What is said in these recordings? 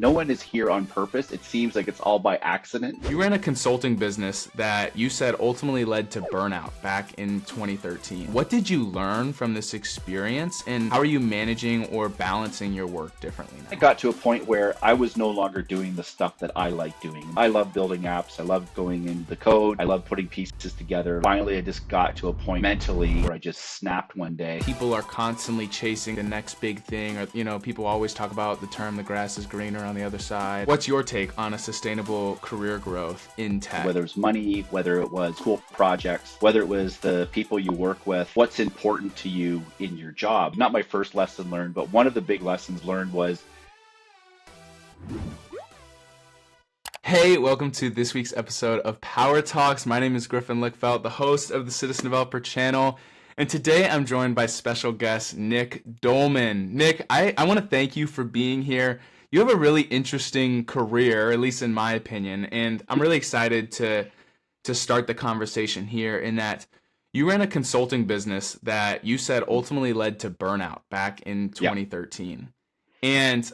No one is here on purpose. It seems like it's all by accident. You ran a consulting business that you said ultimately led to burnout back in 2013. What did you learn from this experience, and how are you managing or balancing your work differently I now? got to a point where I was no longer doing the stuff that I like doing. I love building apps. I love going in the code. I love putting pieces together. Finally, I just got to a point mentally where I just snapped one day. People are constantly chasing the next big thing, or people always talk about the term "the grass is greener on the other side." What's your take on a sustainable career growth in tech? Whether it was money, whether it was cool projects, whether it was the people you work with, what's important to you in your job. Not my first lesson learned, but one of the big lessons learned was, Hey, welcome to this week's episode of Power Talks. My name is Griffin, the host of the Citizen Developer channel. And today I'm joined by special guest Nick Doelman. Nick, I want to thank you for being here. You have a really interesting career, at least in my opinion, and I'm really excited to start the conversation here in that you ran a consulting business that you said ultimately led to burnout back in 2013. And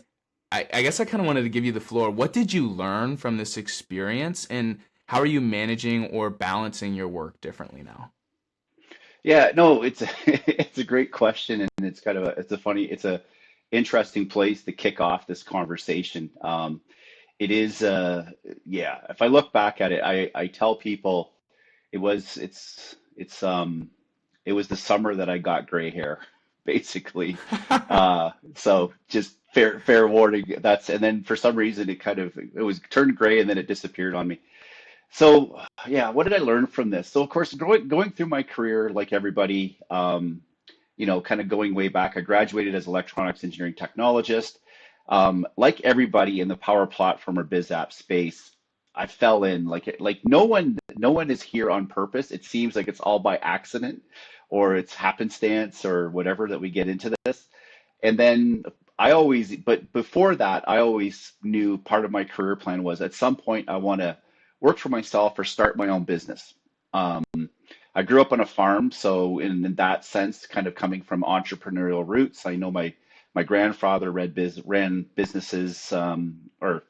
I guess I kind of wanted to give you the floor. What did you learn from this experience, and how are you managing or balancing your work differently now? yeah, no, it's a, it's a great question, and it's kind of it's a interesting place to kick off this conversation. It is, yeah. If I look back at it, I tell people it was it was the summer that I got gray hair, basically. So just fair warning. And then for some reason it was turned gray and then it disappeared on me. So yeah, what did I learn from this? So of course, going through my career like everybody, kind of going way back, I graduated as electronics engineering technologist. Like everybody in the power platform or biz app space, I fell in like no one is here on purpose. It seems like it's all by accident or it's happenstance or whatever that we get into this. And then but before that, I always knew part of my career plan was at some point I want to work for myself or start my own business. Um, I grew up on a farm, so in that sense, kind of coming from entrepreneurial roots, I know my grandfather ran businesses, or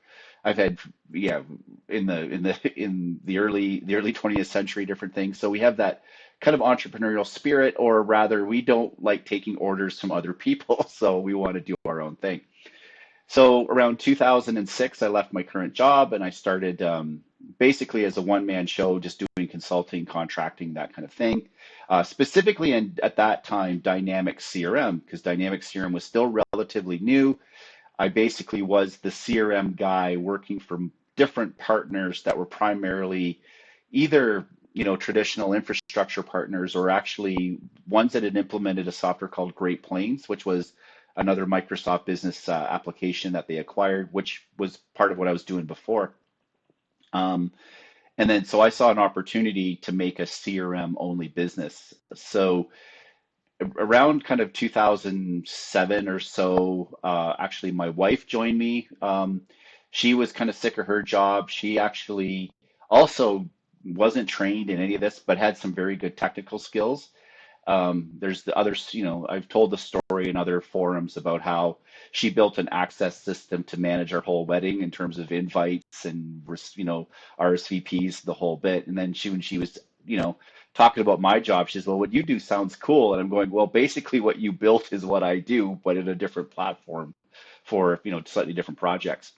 I've had, yeah, in the early 20th century, different things. So we have that kind of entrepreneurial spirit, or rather, we don't like taking orders from other people, so we want to do our own thing. So around 2006, I left my current job and I started basically as a one-man show, just doing consulting, contracting, that kind of thing. Specifically, at that time, Dynamics CRM, because Dynamics CRM was still relatively new. I basically was the CRM guy working for different partners that were primarily either traditional infrastructure partners or actually ones that had implemented a software called Great Plains, which was another Microsoft business application that they acquired, which was part of what I was doing before. Um, and then so I saw an opportunity to make a CRM only business. So around kind of 2007 or so, actually my wife joined me. She was kind of sick of her job. She actually also wasn't trained in any of this, but had some very good technical skills. There's the others, I've told the story in other forums about how she built an access system to manage our whole wedding in terms of invites and, RSVPs, the whole bit. And then when she was, talking about my job, she says, well, what you do sounds cool. And I'm going, well, basically what you built is what I do, but in a different platform for, slightly different projects.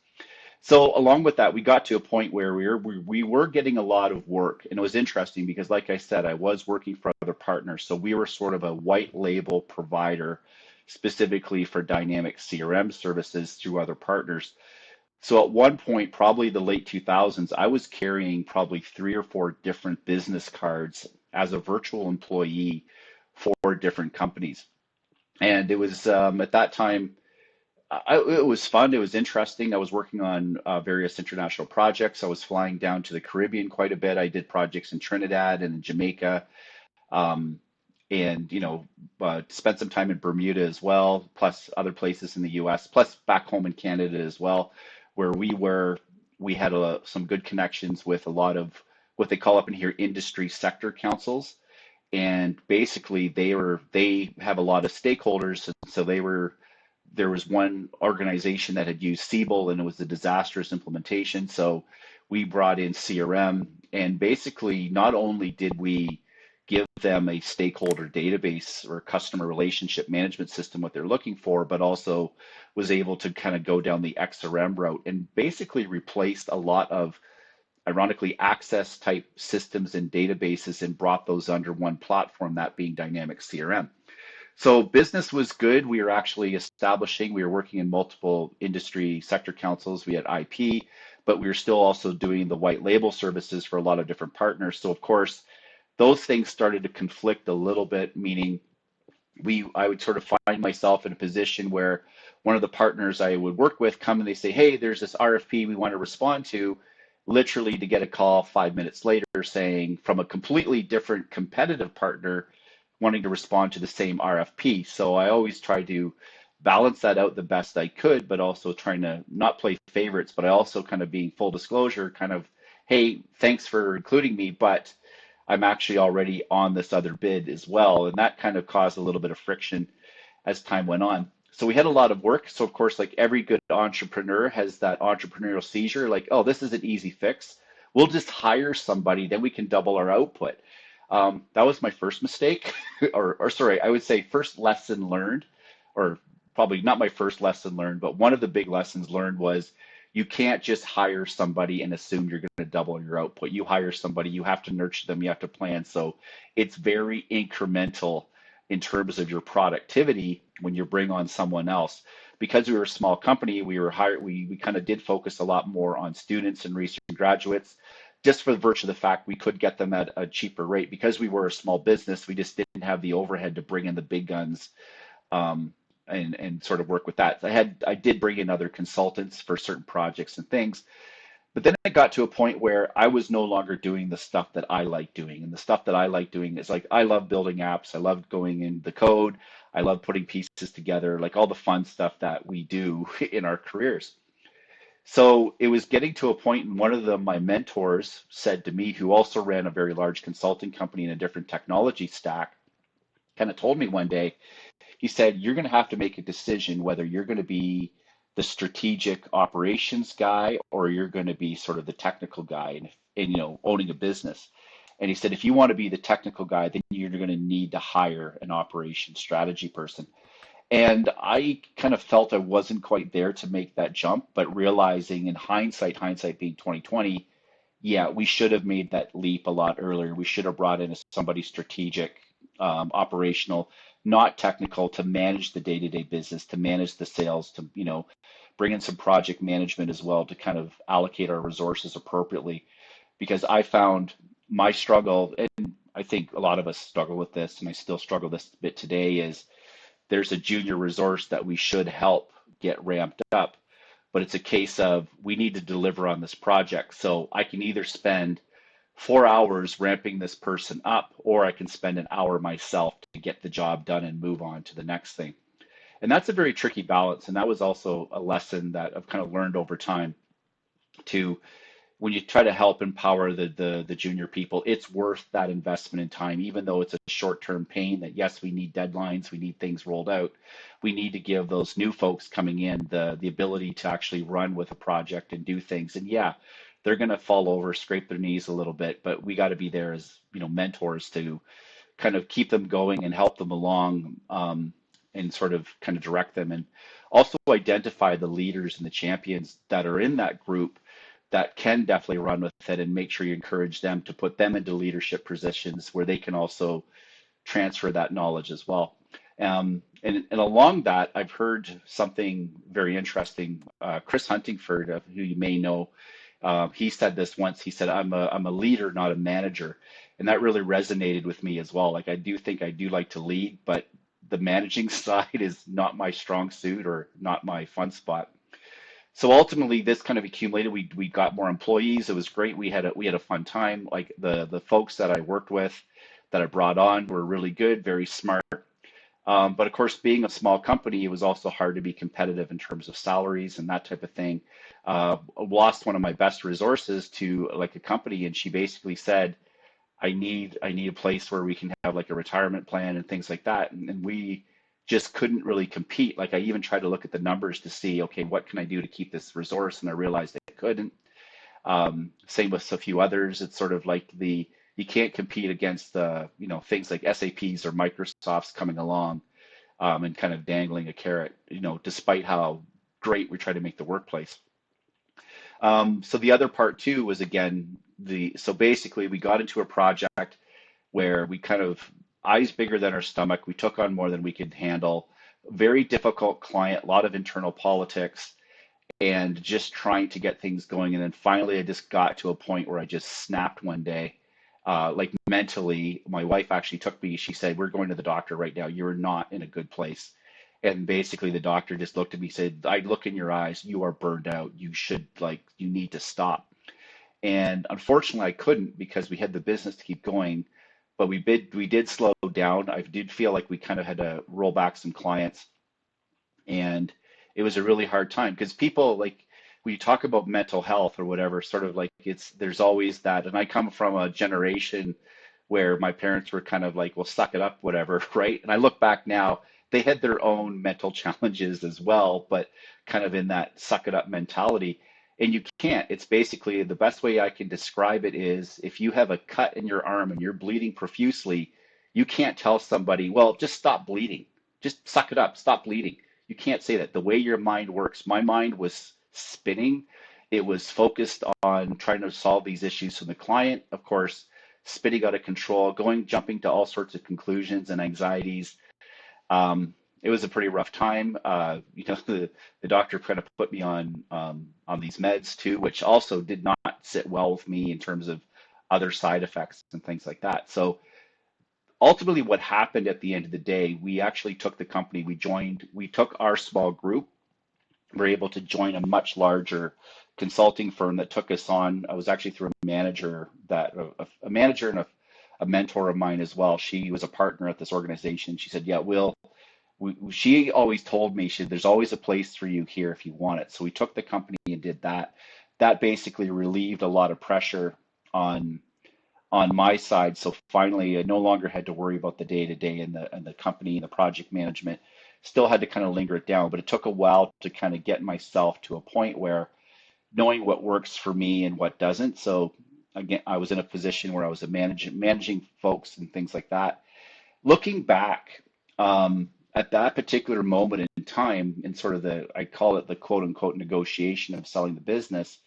So along with that, we got to a point where we were getting a lot of work, and it was interesting because, like I said, I was working for other partners, so we were sort of a white label provider specifically for dynamic CRM services through other partners. So at one point, probably the late 2000s, I was carrying probably 3 or 4 different business cards as a virtual employee for different companies, and it was at that time. It was fun. It was interesting. I was working on various international projects. I was flying down to the Caribbean quite a bit. I did projects in Trinidad and in Jamaica, um, and spent some time in Bermuda as well, plus other places in the U.S., plus back home in Canada as well, where we had some good connections with a lot of what they call up in here industry sector councils, and basically they have a lot of stakeholders, and so they were there was one organization that had used Siebel and it was a disastrous implementation. So we brought in CRM, and basically not only did we give them a stakeholder database or customer relationship management system, what they're looking for, but also was able to kind of go down the XRM route and basically replaced a lot of, ironically, access type systems and databases and brought those under one platform, that being Dynamic CRM. So business was good. We were actually establishing, we were working in multiple industry sector councils. We had IP, but we were still also doing the white label services for a lot of different partners. So of course, those things started to conflict a little bit, meaning I would sort of find myself in a position where one of the partners I would work with come and they say, hey, there's this RFP we want to respond to, literally to get a call 5 minutes later saying from a completely different competitive partner wanting to respond to the same RFP. So I always try to balance that out the best I could, but also trying to not play favorites, but I also kind of being full disclosure, kind of, hey, thanks for including me, but I'm actually already on this other bid as well. And that kind of caused a little bit of friction as time went on. So we had a lot of work. So of course, like every good entrepreneur has that entrepreneurial seizure, like, oh, this is an easy fix. We'll just hire somebody, then we can double our output. That was my first mistake, or sorry, I would say first lesson learned, or probably not my first lesson learned, but one of the big lessons learned was you can't just hire somebody and assume you're going to double your output. You hire somebody, you have to nurture them, you have to plan. So it's very incremental in terms of your productivity when you bring on someone else. Because we were a small company, we kind of did focus a lot more on students and recent graduates, just for the virtue of the fact we could get them at a cheaper rate. Because we were a small business, we just didn't have the overhead to bring in the big guns, um, and sort of work with that. I did bring in other consultants for certain projects and things, but then it got to a point where I was no longer doing the stuff that I like doing. And the stuff that I like doing is like, I love building apps. I love going in the code. I love putting pieces together, like all the fun stuff that we do in our careers. So it was getting to a point, and one of my mentors said to me, who also ran a very large consulting company in a different technology stack, kind of told me one day, he said, you're going to have to make a decision whether you're going to be the strategic operations guy or you're going to be sort of the technical guy and owning a business. And he said, if you want to be the technical guy, then you're going to need to hire an operations strategy person. And I kind of felt I wasn't quite there to make that jump, but realizing in hindsight being 2020, yeah, we should have made that leap a lot earlier. We should have brought in somebody strategic, operational, not technical, to manage the day-to-day business, to manage the sales, to bring in some project management as well to kind of allocate our resources appropriately. Because I found my struggle, and I think a lot of us struggle with this, and I still struggle this bit today, is there's a junior resource that we should help get ramped up, but it's a case of we need to deliver on this project. So I can either spend 4 hours ramping this person up, or I can spend an hour myself to get the job done and move on to the next thing. And that's a very tricky balance. And that was also a lesson that I've kind of learned over time to, when you try to help empower the junior people, it's worth that investment in time, even though it's a short-term pain that, yes, we need deadlines, we need things rolled out. We need to give those new folks coming in the ability to actually run with a project and do things. And yeah, they're going to fall over, scrape their knees a little bit, but we got to be there as, mentors to kind of keep them going and help them along, and sort of kind of direct them, and also identify the leaders and the champions that are in that group that can definitely run with it, and make sure you encourage them to put them into leadership positions where they can also transfer that knowledge as well. And along that, I've heard something very interesting. Chris Huntingford, who you may know, he said this once. He said, I'm a leader, not a manager. And that really resonated with me as well. Like, I do think I do like to lead, but the managing side is not my strong suit or not my fun spot. So ultimately, this kind of accumulated. We got more employees. It was great. We had a fun time. Like the folks that I worked with, that I brought on, were really good, very smart. But of course, being a small company, it was also hard to be competitive in terms of salaries and that type of thing. Lost one of my best resources to like a company, and she basically said, I need a place where we can have like a retirement plan and things like that. And we just couldn't really compete. Like I even tried to look at the numbers to see, okay, what can I do to keep this resource? And I realized I couldn't. Same with a few others. It's sort of like you can't compete against the, things like SAPs or Microsofts coming along and kind of dangling a carrot, despite how great we try to make the workplace. So the other part too was again so basically we got into a project where we kind of eyes bigger than our stomach. We took on more than we could handle. Very difficult client, a lot of internal politics, and just trying to get things going. And then finally, I just got to a point where I just snapped one day. Like mentally, my wife actually took me. She said, "We're going to the doctor right now. You're not in a good place." And basically, the doctor just looked at me, said, "I look in your eyes. You are burned out. You need to stop." And unfortunately, I couldn't because we had the business to keep going. But we did slow down. I did feel like we kind of had to roll back some clients, and it was a really hard time because people like when you talk about mental health or whatever, sort of like there's always that. And I come from a generation where my parents were kind of like, well, suck it up, whatever, right? And I look back now, they had their own mental challenges as well, but kind of in that suck it up mentality. And you can't. It's basically the best way I can describe it is if you have a cut in your arm and you're bleeding profusely, you can't tell somebody, well, just stop bleeding. Just suck it up, stop bleeding. You can't say that. The way your mind works, my mind was spinning. It was focused on trying to solve these issues from the client, of course, spinning out of control, jumping to all sorts of conclusions and anxieties. It was a pretty rough time. The doctor kind of put me on these meds too, which also did not sit well with me in terms of other side effects and things like that. So ultimately, what happened at the end of the day, we actually took the company. We took our small group. We were able to join a much larger consulting firm that took us on. I was actually through a manager a manager and a mentor of mine as well. She was a partner at this organization. She said, "Yeah, she always told me, there's always a place for you here if you want it." So we took the company and did that. That basically relieved a lot of pressure on my side. So finally, I no longer had to worry about the day to day and the company and the project management. Still had to kind of linger it down, but it took a while to kind of get myself to a point where knowing what works for me and what doesn't. So again, I was in a position where I was managing folks and things like that. Looking back, at that particular moment in time, in sort of I call it the quote unquote negotiation of selling the business,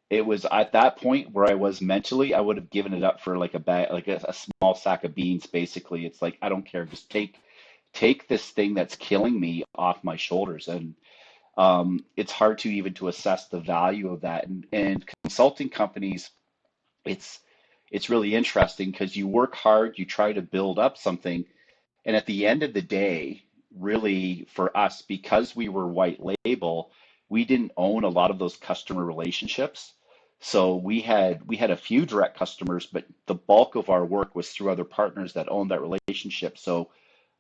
it was at that point where I was mentally, I would have given it up for like a bag, like a small sack of beans, basically. It's like, I don't care, just take this thing that's killing me off my shoulders. And it's hard to assess the value of that. And consulting companies, it's it's really interesting because you work hard, you try to build up something, and at the end of the day, really for us, because we were white label, we didn't own a lot of those customer relationships. So we had a few direct customers, but the bulk of our work was through other partners that owned that relationship. So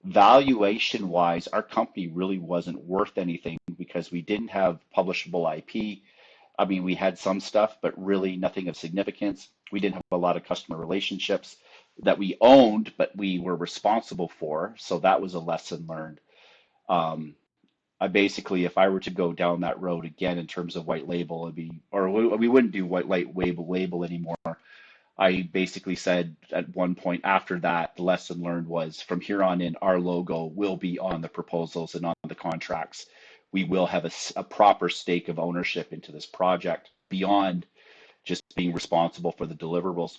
valuation wise, our company really wasn't worth anything because we didn't have publishable IP. I mean, we had some stuff, but really nothing of significance. We didn't have a lot of customer relationships that we owned, but we were responsible for. So that was a lesson learned. Um, I basically, if I were to go down that road again in terms of white label, we wouldn't do white label anymore. I basically said at one point after that, the lesson learned was from here on in, our logo will be on the proposals and on the contracts. We will have a proper stake of ownership into this project beyond just being responsible for the deliverables.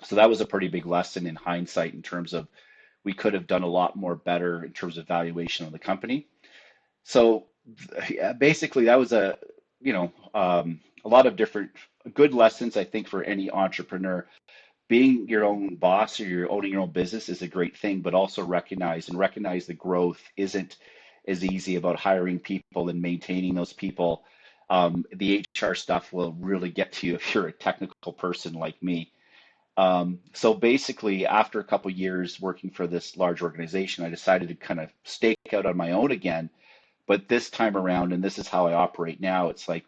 So that was a pretty big lesson in hindsight in terms of we could have done a lot more better in terms of valuation of the company. So yeah, basically, that was a lot of different good lessons, I think, for any entrepreneur. Being your own boss or you're owning your own business is a great thing, but also recognize the growth isn't as easy about hiring people and maintaining those people. The HR stuff will really get to you if you're a technical person like me. So basically, after a couple years working for this large organization, I decided to kind of stake out on my own again. But this time around, and this is how I operate now, it's like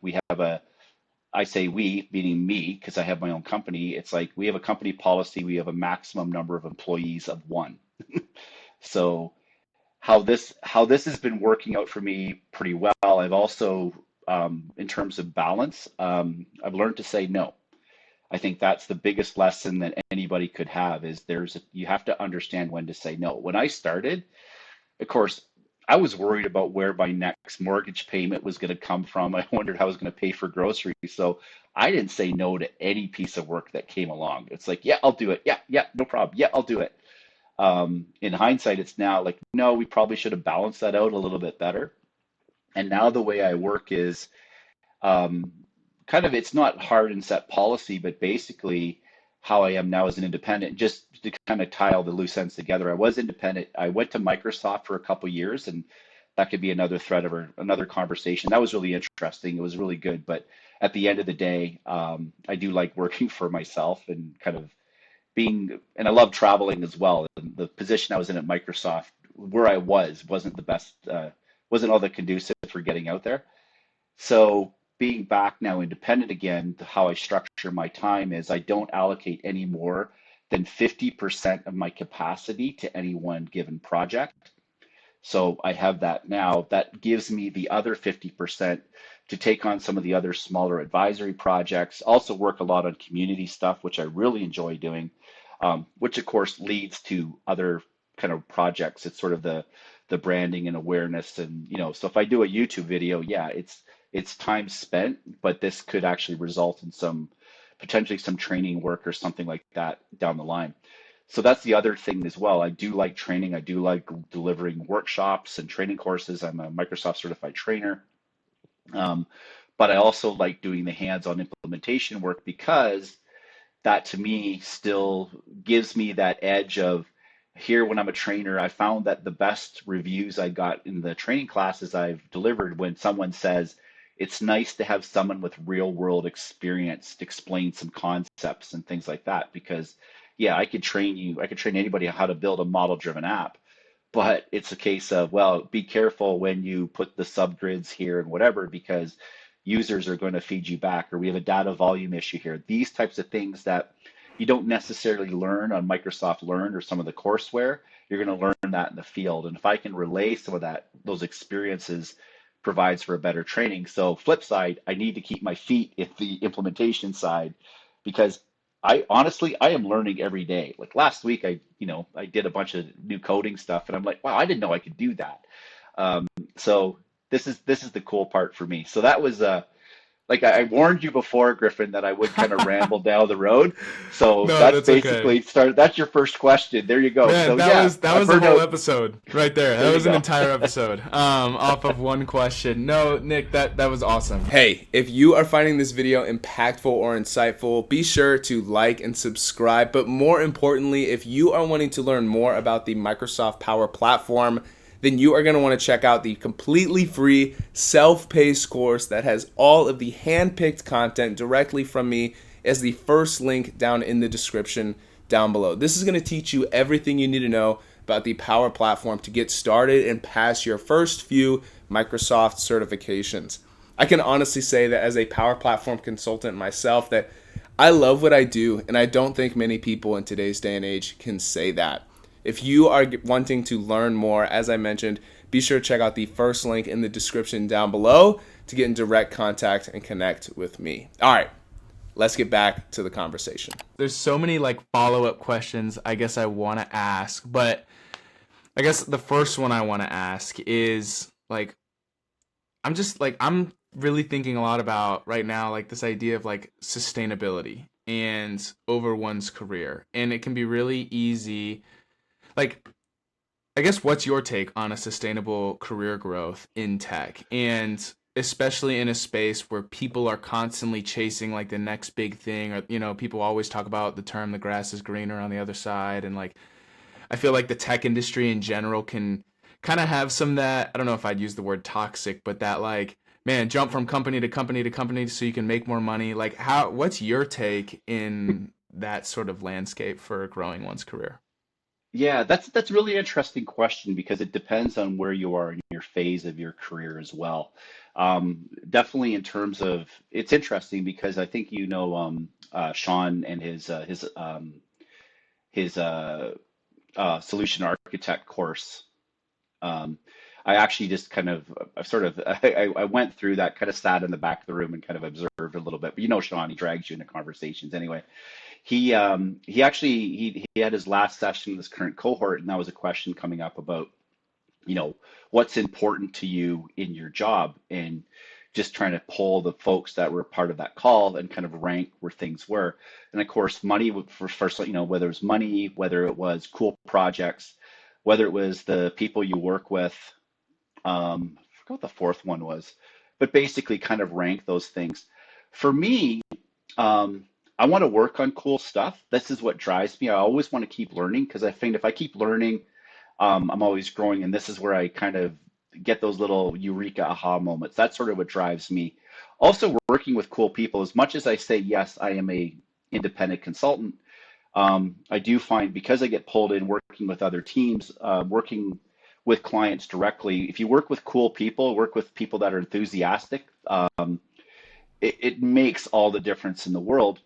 I say we, meaning me, because I have my own company. It's like we have a company policy. We have a maximum number of employees of one. So how this has been working out for me pretty well. I've also, in terms of balance, I've learned to say no. I think that's the biggest lesson that anybody could have is you have to understand when to say no. When I started, of course, I was worried about where my next mortgage payment was going to come from. I wondered how I was going to pay for groceries. So I didn't say no to any piece of work that came along. It's like, yeah, I'll do it. Yeah, yeah, no problem. Yeah, I'll do it. In hindsight, it's now like, no, we probably should have balanced that out a little bit better. And now the way I work is, um, kind of, it's not hard and set policy, but basically how I am now as an independent, just to kind of tie all the loose ends together. I was independent. I went to Microsoft for a couple years, and that could be another thread of another conversation. That was really interesting. It was really good. But at the end of the day, I do like working for myself and kind of and I love traveling as well. And the position I was in at Microsoft, where I wasn't the best, wasn't all that conducive for getting out there. So being back now independent again, how I structure my time is I don't allocate any more than 50% of my capacity to any one given project. So I have that now. That gives me the other 50% to take on some of the other smaller advisory projects. Also work a lot on community stuff, which I really enjoy doing, which of course leads to other kind of projects. It's sort of the branding and awareness, and so if I do a YouTube video, yeah, it's time spent, but this could actually result in some potentially some training work or something like that down the line. So that's the other thing as well. I do like training. I do like delivering workshops and training courses. I'm a Microsoft certified trainer. Um, but I also like doing the hands-on implementation work because that to me still gives me that edge of here when I'm a trainer. I found that the best reviews I got in the training classes I've delivered when someone says it's nice to have someone with real world experience to explain some concepts and things like that. Because yeah, I could train anybody on how to build a model driven app, but it's a case of, well, be careful when you put the subgrids here and whatever, because users are going to feed you back, or we have a data volume issue here. These types of things that you don't necessarily learn on Microsoft Learn or some of the courseware, you're going to learn that in the field. And if I can relay some of those experiences, provides for a better training. So flip side, I need to keep my feet at the implementation side because I am learning every day. Like last week, I did a bunch of new coding stuff, and I'm like, wow, I didn't know I could do that. So this is the cool part for me. So that was like I warned you before, Griffin, that I would kind of ramble down the road. So No, that's that's okay. basically started. That's your first question. There you go. Man, So that yeah, was that a was the whole burnout. episode right there. There That you was an go. entire episode off of one question. No, Nick, that was awesome. Hey, if you are finding this video impactful or insightful, be sure to like and subscribe. But more importantly, if you are wanting to learn more about the Microsoft Power Platform, then you are going to want to check out the completely free self-paced course that has all of the hand-picked content directly from me as the first link down in the description down below. This is going to teach you everything you need to know about the Power Platform to get started and pass your first few Microsoft certifications. I can honestly say that as a Power Platform consultant myself that I love what I do, and I don't think many people in today's day and age can say that. If you are wanting to learn more, as I mentioned, be sure to check out the first link in the description down below to get in direct contact and connect with me. All right, let's get back to the conversation. There's so many like follow-up questions I guess I want to ask, but I guess the first one I want to ask is like I'm really thinking a lot about right now like this idea of like sustainability and over one's career. And it can be really easy like I guess what's your take on a sustainable career growth in tech, and especially in a space where people are constantly chasing like the next big thing, or people always talk about the term the grass is greener on the other side, and like I feel like the tech industry in general can kind of have some of that, I don't know if I'd use the word toxic, but that like man, jump from company to company to company so you can make more money. Like what's your take in that sort of landscape for growing one's career? Yeah, that's a really interesting question because it depends on where you are in your phase of your career as well. Definitely in terms of it's interesting because I think Sean and his solution architect course. Um, I actually just kind of, I've sort of, I went through that, kind of sat in the back of the room and kind of observed a little bit. But you know, Sean, he drags you into conversations anyway. He actually he had his last session in this current cohort, and that was a question coming up about, what's important to you in your job, and just trying to pull the folks that were part of that call and kind of rank where things were. And of course, money for first, whether it was money, whether it was cool projects, whether it was the people you work with. I forgot what the fourth one was, but basically kind of rank those things. For me, um, I want to work on cool stuff. This is what drives me. I always want to keep learning because I think if I keep learning, I'm always growing, and this is where I kind of get those little eureka aha moments. That's sort of what drives me. Also, working with cool people. As much as I say yes, I am a independent consultant. I do find because I get pulled in working with other teams, working with clients directly. If you work with cool people, work with people that are enthusiastic, it makes all the difference in the world.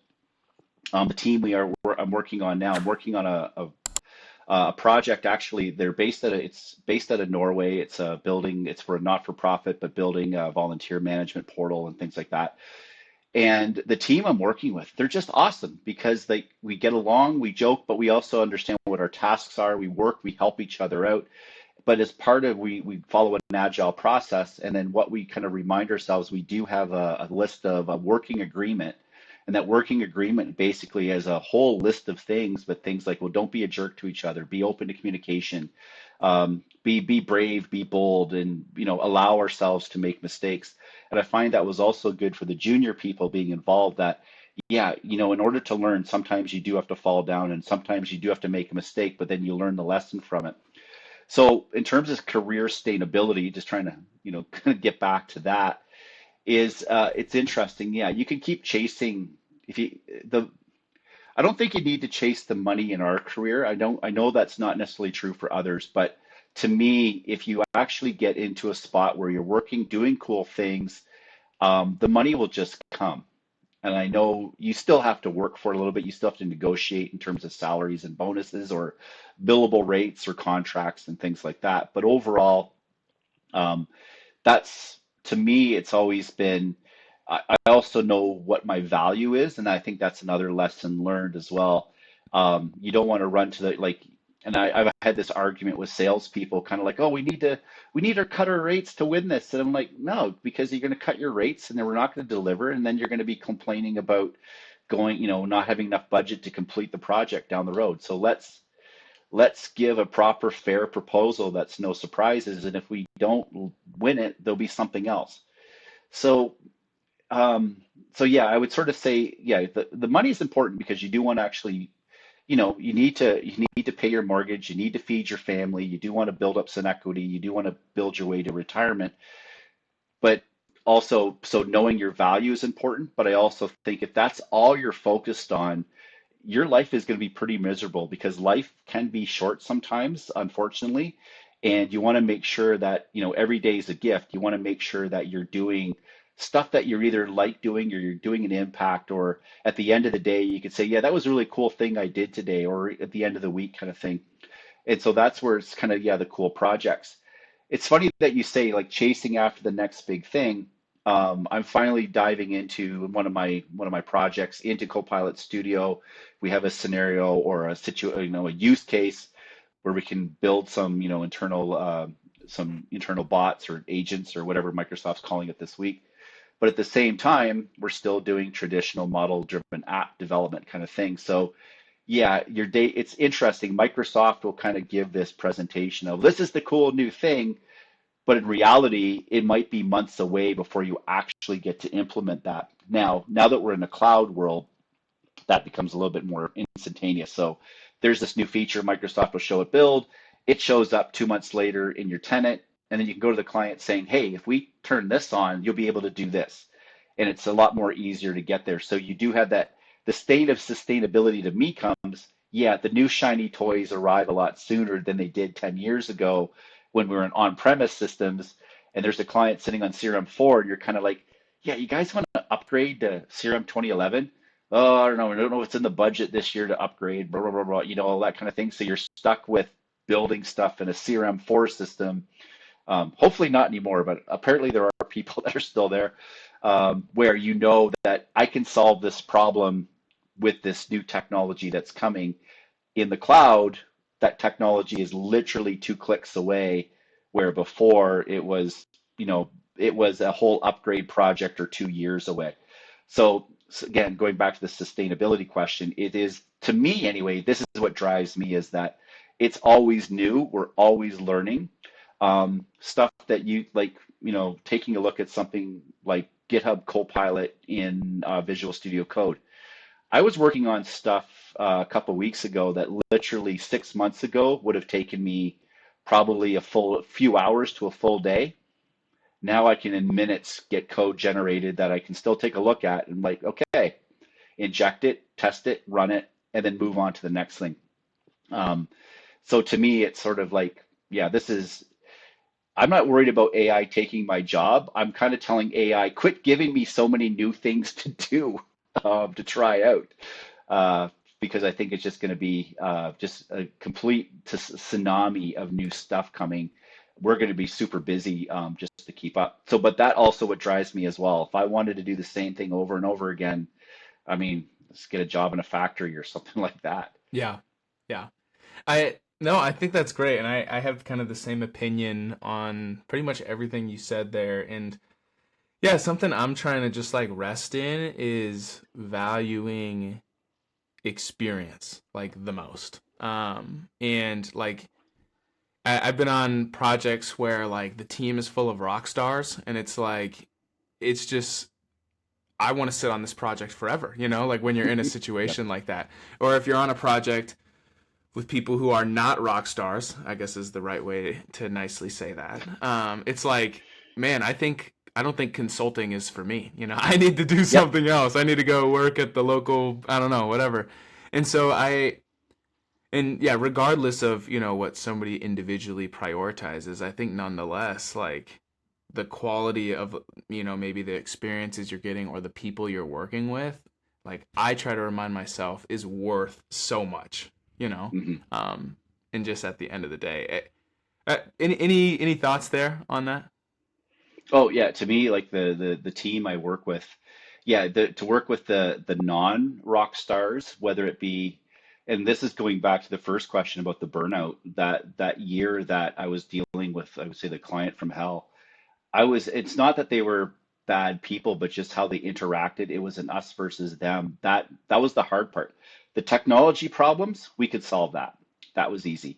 The team I'm working on now, I'm working on a project. Actually, it's based out of Norway. It's a building. It's for a not-for-profit, but building a volunteer management portal and things like that. And the team I'm working with, they're just awesome because we get along, we joke, but we also understand what our tasks are. We work, we help each other out. But as part of we follow an agile process, and then what we kind of remind ourselves, we do have a list of a working agreement, and that working agreement basically has a whole list of things, but things like, well, don't be a jerk to each other, be open to communication, be brave, be bold, and allow ourselves to make mistakes. And I find that was also good for the junior people being involved. That yeah, in order to learn, sometimes you do have to fall down, and sometimes you do have to make a mistake, but then you learn the lesson from it. So in terms of career sustainability, just trying to, kind of get back to that, is it's interesting. Yeah, you can keep chasing if you the I don't think you need to chase the money in our career. I know that's not necessarily true for others, but to me, if you actually get into a spot where you're working, doing cool things, the money will just come. And I know you still have to work for it a little bit. You still have to negotiate in terms of salaries and bonuses or billable rates or contracts and things like that. But overall, um, that's to me, it's always been. I also know what my value is, and I think that's another lesson learned as well. You don't want to run to the like, and I've had this argument with salespeople, kind of like, oh, we need to cut our rates to win this, and I'm like, no, because you're going to cut your rates, and then we're not going to deliver, and then you're going to be complaining about going, not having enough budget to complete the project down the road. So let's give a proper, fair proposal that's no surprises, and if we don't win it, there'll be something else. So so yeah, I would sort of say, yeah, the money is important because you do want to actually, you need to pay your mortgage, you need to feed your family, you do want to build up some equity, you do want to build your way to retirement. But also, so knowing your value is important. But I also think if that's all you're focused on, your life is going to be pretty miserable because life can be short sometimes, unfortunately. And you want to make sure that, every day is a gift. You want to make sure that you're doing stuff that you're either like doing or you're doing an impact, or at the end of the day, you could say, yeah, that was a really cool thing I did today, or at the end of the week kind of thing. And so that's where it's kind of, yeah, the cool projects. It's funny that you say like chasing after the next big thing. I'm finally diving into one of my projects into Copilot Studio. We have a scenario or a use case where we can build some internal bots or agents or whatever Microsoft's calling it this week. But at the same time, we're still doing traditional model-driven app development kind of thing. So yeah, it's interesting. Microsoft will kind of give this presentation of this is the cool new thing, but in reality, it might be months away before you actually get to implement that. Now that we're in a cloud world, that becomes a little bit more instantaneous. So there's this new feature Microsoft will show it build. It shows up 2 months later in your tenant, and then you can go to the client saying, hey, if we turn this on, you'll be able to do this. And it's a lot more easier to get there. So you do have that. The state of sustainability to me comes, yeah, the new shiny toys arrive a lot sooner than they did 10 years ago when we were in on-premise systems, and there's a client sitting on CRM 4, and you're kind of like, yeah, you guys want to upgrade to CRM 2011? oh, I don't know what's in the budget this year to upgrade, blah, blah, blah, blah, all that kind of thing. So you're stuck with building stuff in a CRM4 system. Hopefully not anymore, but apparently there are people that are still there, where that I can solve this problem with this new technology that's coming in the cloud. That technology is literally 2 clicks away, where before it was a whole upgrade project or 2 years away. So again, going back to the sustainability question, it is, to me anyway, this is what drives me, is that it's always new. We're always learning. Stuff that you like, taking a look at something like GitHub Copilot in Visual Studio Code. I was working on stuff a couple weeks ago that literally 6 months ago would have taken me probably a full few hours to a full day. Now I can in minutes get code generated that I can still take a look at and like, okay, inject it, test it, run it, and then move on to the next thing. Um, so to me, it's sort of like, yeah, I'm not worried about AI taking my job. I'm kind of telling AI, quit giving me so many new things to do, to try out, uh, because I think it's just going to be just a complete tsunami of new stuff coming. We're going to be super busy, just to keep up. So, but that also what drives me as well. If I wanted to do the same thing over and over again, I mean, let's get a job in a factory or something like that. Yeah. Yeah. I no, I think that's great, and I have kind of the same opinion on pretty much everything you said there. And yeah, something I'm trying to just like rest in is valuing experience like the most. And like I've been on projects where like the team is full of rock stars, and it's like it's just I want to sit on this project forever, like when you're in a Yep. situation like that. Or if you're on a project with people who are not rock stars, I guess is the right way to nicely say that. It's like, man, I don't think consulting is for me. I need to do Yep. something else. I need to go work at the local, I don't know, whatever. And so and yeah, regardless of, what somebody individually prioritizes, I think nonetheless, like the quality of, maybe the experiences you're getting or the people you're working with, like I try to remind myself is worth so much, you know? Mhm. Um, and just at the end of the day, any thoughts there on that? Oh yeah, to me, like the team I work with, yeah, to work with the non-rock stars, whether it be, and this is going back to the first question about the burnout, that year that I was dealing with, I would say the client from hell. It's not that they were bad people, but just how they interacted. It was an us versus them. That was the hard part. The technology problems, we could solve that. That was easy.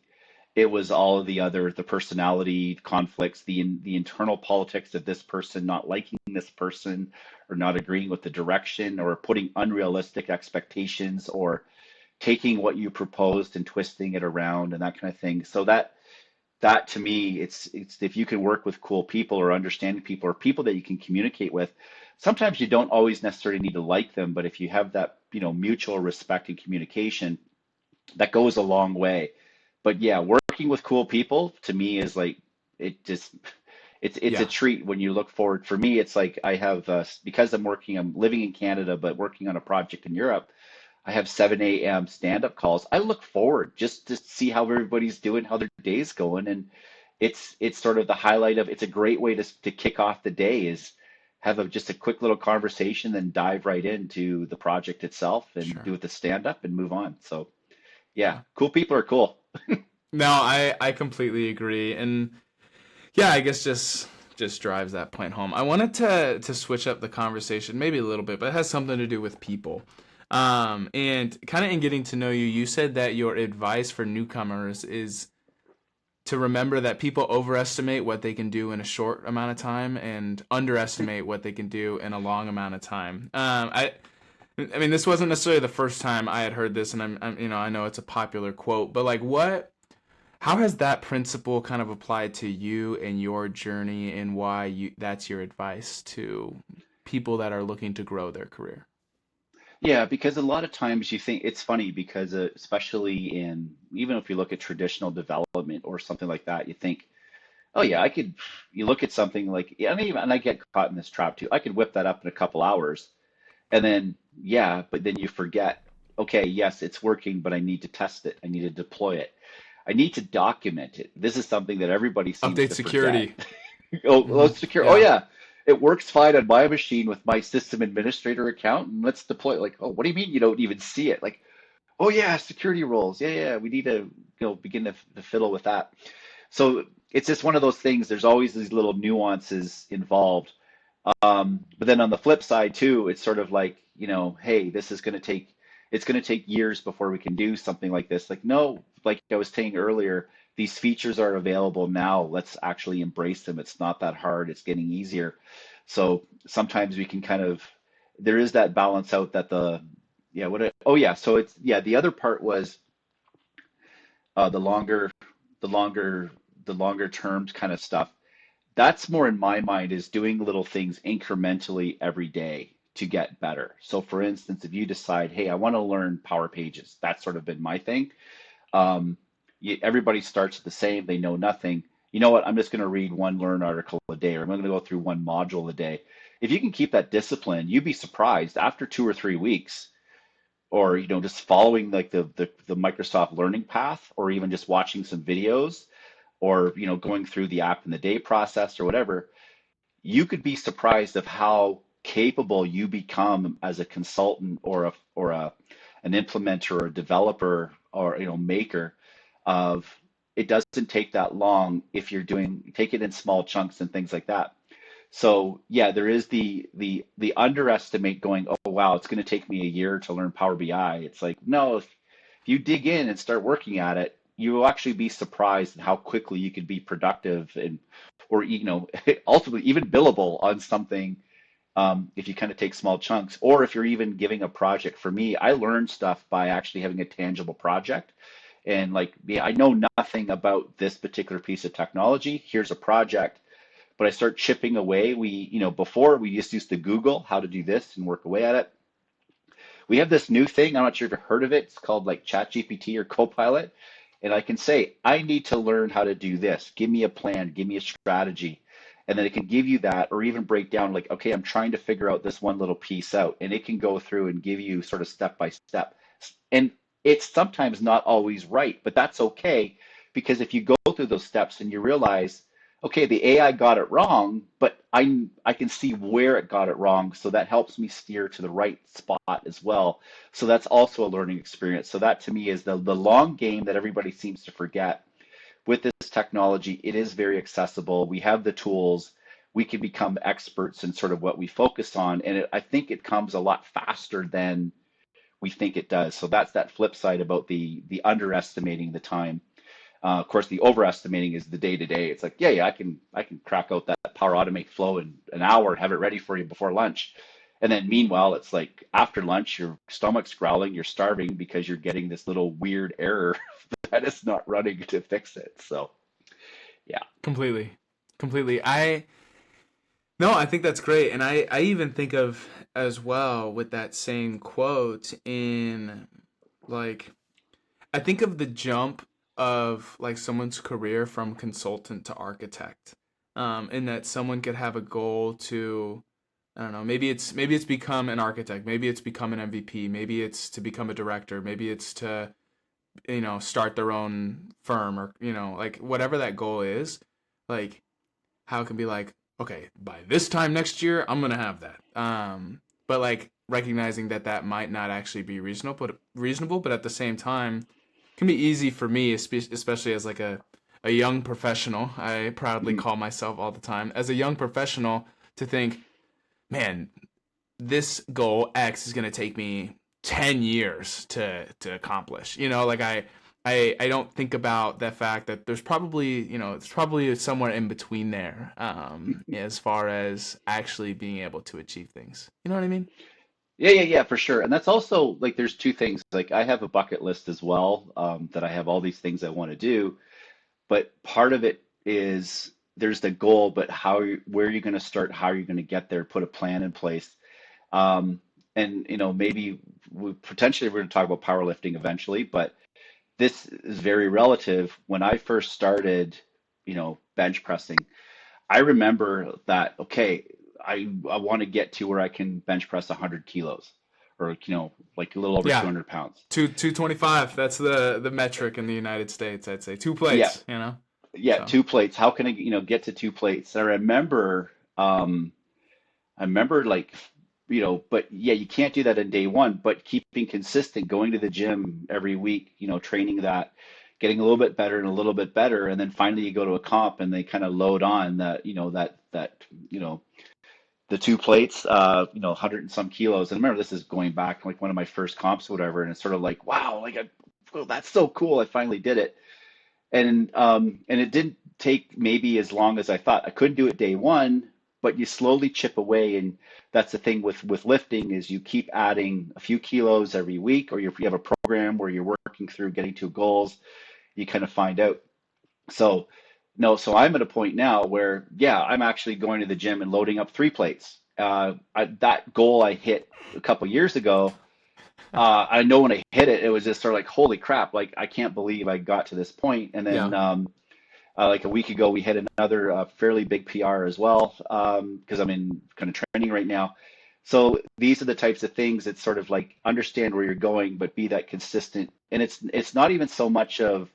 It was all of the personality conflicts, the internal politics of this person not liking this person, or not agreeing with the direction, or putting unrealistic expectations, or taking what you proposed and twisting it around and that kind of thing. So that to me, it's if you can work with cool people or understanding people or people that you can communicate with. Sometimes you don't always necessarily need to like them, but if you have that, mutual respect and communication, that goes a long way. But yeah, working with cool people to me is like, it just it's a Yeah. treat when you look forward. For me, it's like I have, because I'm living in Canada but working on a project in Europe. I have 7 a.m. stand-up calls. I look forward just to see how everybody's doing, how their day's going, and it's sort of the highlight of. It's a great way to kick off the day, is have just a quick little conversation, then dive right into the project itself and Sure. do it the stand-up and move on. So yeah, Yeah. cool people are cool. No, I completely agree. And yeah, I guess just drives that point home. I wanted to switch up the conversation maybe a little bit, but it has something to do with people. And kind of in getting to know you, you said that your advice for newcomers is to remember that people overestimate what they can do in a short amount of time and underestimate what they can do in a long amount of time. I mean, this wasn't necessarily the first time I had heard this, and I know it's a popular quote, but like, how has that principle kind of applied to you and your journey, and why that's your advice to people that are looking to grow their career? Yeah, because a lot of times you think it's funny because, especially in, even if you look at traditional development or something like that, you think, oh yeah, you look at something like, yeah, and I get caught in this trap too. I could whip that up in a couple hours. And then, yeah, but then you forget, okay, yes, it's working, but I need to test it. I need to deploy it. I need to document it. This is something that everybody seems Update to forget. security. Oh, secure. Oh, Yeah. yeah, it works fine on my machine with my system administrator account, and let's deploy it. Like, oh, what do you mean you don't even see it? Like, oh yeah, security roles. Yeah, yeah, we need to, begin to fiddle with that. So it's just one of those things. There's always these little nuances involved. But then on the flip side too, it's sort of like, hey, it's going to take years before we can do something like this. Like, no, like I was saying earlier, these features are available now. Let's actually embrace them. It's not that hard. It's getting easier. So sometimes we can there is that balance out that yeah, oh yeah. So the other part was the longer, the longer, the longer term kind of stuff. That's more in my mind is doing little things incrementally every day to get better. So for instance, if you decide, hey, I want to learn Power Pages, that's sort of been my thing. Um, Everybody starts the same, they know nothing. You know what? I'm just going to read one Learn article a day, or I'm going to go through one module a day. If you can keep that discipline, you'd be surprised after 2 or 3 weeks, or just following like the Microsoft learning path, or even just watching some videos, or going through the app in the day process or whatever, you could be surprised of how capable you become as a consultant or an implementer or a developer or maker of. It doesn't take that long if you're take it in small chunks and things like that. So yeah, there is the underestimate going, oh wow, it's going to take me a year to learn Power BI. It's like, no, if you dig in and start working at it, you will actually be surprised at how quickly you could be productive and or ultimately even billable on something, if you kind of take small chunks, or if you're even giving a project. For me, I learn stuff by actually having a tangible project. And like, yeah, I know nothing about this particular piece of technology. Here's a project, but I start chipping away. Before we just used to Google how to do this and work away at it. We have this new thing. I'm not sure if you've heard of it. It's called like ChatGPT or Copilot. And I can say, I need to learn how to do this. Give me a plan, give me a strategy. And then it can give you that, or even break down like, okay, I'm trying to figure out this one little piece out. And it can go through and give you sort of step by step. And it's sometimes not always right, but that's okay, because if you go through those steps and you realize, okay, the AI got it wrong, but I can see where it got it wrong. So that helps me steer to the right spot as well. So that's also a learning experience. So that to me is the long game that everybody seems to forget. With this technology, it is very accessible. We have the tools. We can become experts in sort of what we focus on. And I think it comes a lot faster than we think it does. So that's that flip side about the underestimating the time. Of course, the overestimating is the day to day. It's like, yeah, I can crack out that Power Automate flow in an hour, have it ready for you before lunch. And then meanwhile, it's like after lunch, your stomach's growling, you're starving because you're getting this little weird error that is not running to fix it. So yeah. Completely. Completely. I think that's great. And I even think of as well with that same quote in like, I think of the jump of like someone's career from consultant to architect. In that someone could have a goal to, I don't know, maybe it's become an architect, maybe it's become an MVP, maybe it's to become a director, maybe it's to, start their own firm, or, like whatever that goal is, like how it can be like, okay, by this time next year, I'm gonna have that. But like recognizing that that might not actually be reasonable, but at the same time, it can be easy for me, especially as like a young professional. I proudly Mm. call myself all the time as a young professional to think, man, this goal X is gonna take me 10 years to accomplish. Like I don't think about the fact that there's probably, it's probably somewhere in between there, as far as actually being able to achieve things. You know what I mean? Yeah, yeah, yeah, for sure. And that's also like there's two things. Like I have a bucket list as well, that I have all these things I want to do. But part of it is there's the goal, but where are you going to start? How are you going to get there? Put a plan in place. Um, and maybe potentially we're going to talk about powerlifting eventually, but this is very relative. When I first started, bench pressing, I remember that, okay, I want to get to where I can bench press 100 kilos or, like a little over Yeah. 200 pounds. 225. That's the metric in the United States, I'd say. Two Yeah. plates, you know? Yeah. So, 2 plates. How can I, get to 2 plates? I remember like, but yeah, you can't do that in day one, but keeping consistent, going to the gym every week, training that, getting a little bit better and a little bit better. And then finally you go to a comp and they kind of load on that, you know, the 2 plates, 100 and some kilos. And I remember this is going back like one of my first comps or whatever. And it's sort of like, wow, like, well, that's so cool. I finally did it. And it didn't take maybe as long as I thought. I couldn't do it day one, but you slowly chip away, and that's the thing with lifting is you keep adding a few kilos every week, or if you have a program where you're working through getting to goals, you kind of find out. So no, so I'm at a point now where yeah, I'm actually going to the gym and loading up 3 plates. That goal I hit a couple years ago, I know when I hit it, it was just sort of like, holy crap, like I can't believe I got to this point. And then yeah. like a week ago, we hit another fairly big PR as well, because I'm in kind of training right now. So these are the types of things that sort of like understand where you're going, but be that consistent. And it's not even so much of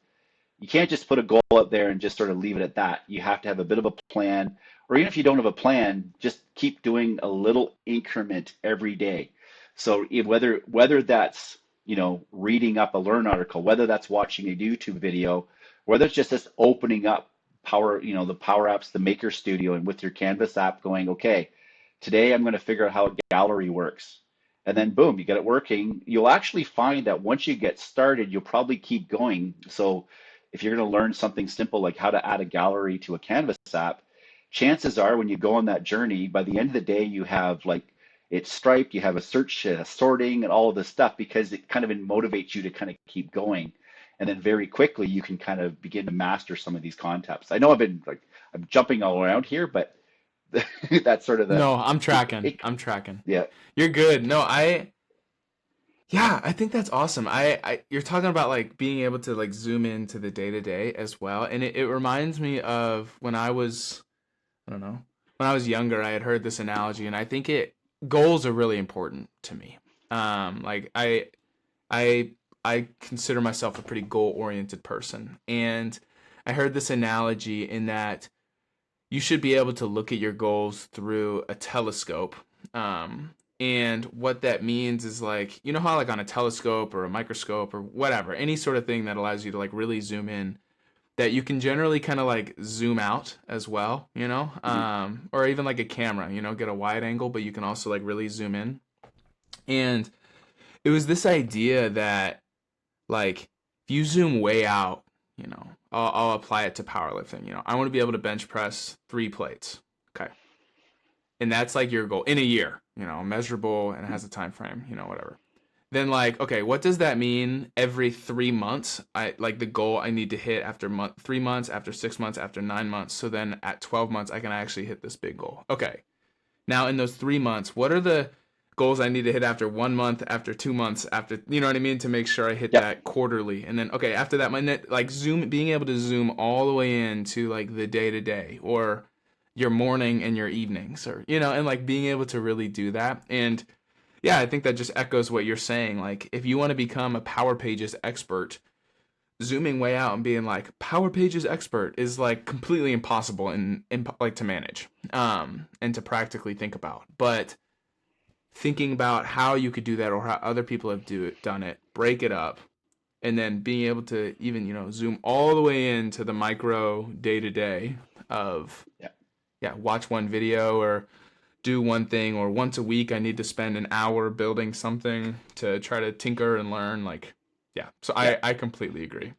you can't just put a goal up there and just sort of leave it at that. You have to have a bit of a plan, or even if you don't have a plan, just keep doing a little increment every day. So whether that's reading up a Learn article, whether that's watching a YouTube video, whether it's just this opening up the Power Apps, the Maker Studio, and with your Canvas app, going, okay, today I'm going to figure out how a gallery works. And then boom, you get it working. You'll actually find that once you get started, you'll probably keep going. So if you're going to learn something simple like how to add a gallery to a Canvas app, chances are when you go on that journey, by the end of the day, you have like it's striped, you have a search, sorting, and all of this stuff because it kind of motivates you to kind of keep going. And then very quickly, you can kind of begin to master some of these concepts. I know I'm jumping all around here, but that's sort of No, I'm tracking. it, I'm tracking. yeah. You're good. No, yeah, I think that's awesome. You're talking about like being able to like zoom into the day to day as well. And it reminds me of when I don't know, when I was younger, I had heard this analogy and I think goals are really important to me. Like I, I consider myself a pretty goal oriented person. And I heard this analogy in that you should be able to look at your goals through a telescope. And what that means is like, you know how like on a telescope or a microscope or whatever, any sort of thing that allows you to like really zoom in, that you can generally kind of like zoom out as well, Mhm. or even like a camera, get a wide angle, but you can also like really zoom in. And it was this idea that like if you zoom way out, I'll apply it to powerlifting. I want to be able to bench press 3 plates. Okay. And that's like your goal in a year, measurable and it has a time frame, whatever. Then like, okay, what does that mean every 3 months? I like the goal I need to hit after 3 months, after 6 months, after 9 months. So then at 12 months, I can actually hit this big goal. Okay. Now in those 3 months, what are the goals I need to hit after 1 month, after 2 months, after, you know what I mean? To make sure I hit Yep. that quarterly. And then, okay, after that, like being able to zoom all the way into like the day to day or your morning and your evenings or, and like being able to really do that. And yeah, I think that just echoes what you're saying. Like, if you want to become a Power Pages expert, zooming way out and being like Power Pages expert is like completely impossible and like to manage, and to practically think about. But thinking about how you could do that or how other people have done it, break it up, and then being able to even zoom all the way into the micro day to day of Yeah. yeah, watch one video or do one thing, or once a week I need to spend an hour building something to try to tinker and learn. Like, yeah. So Yeah. I completely agree.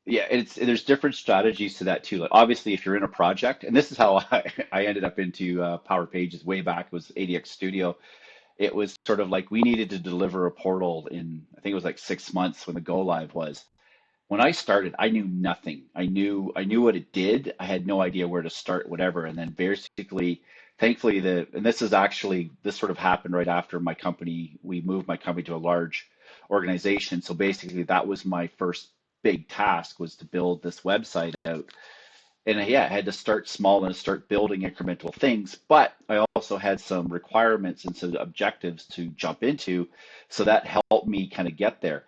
Yeah, there's different strategies to that too. Like obviously, if you're in a project, and this is how I ended up into Power Pages way back, it was ADX Studio. It was sort of like we needed to deliver a portal in, I think it was like 6 months when the go live was. When I started, I knew nothing. I knew what it did. I had no idea where to start, whatever. And then basically, thankfully, and this sort of happened right after we moved my company to a large organization. So basically, that was my first big task was to build this website out. And yeah, I had to start small and start building incremental things. But I also had some requirements and some objectives to jump into. So that helped me kind of get there.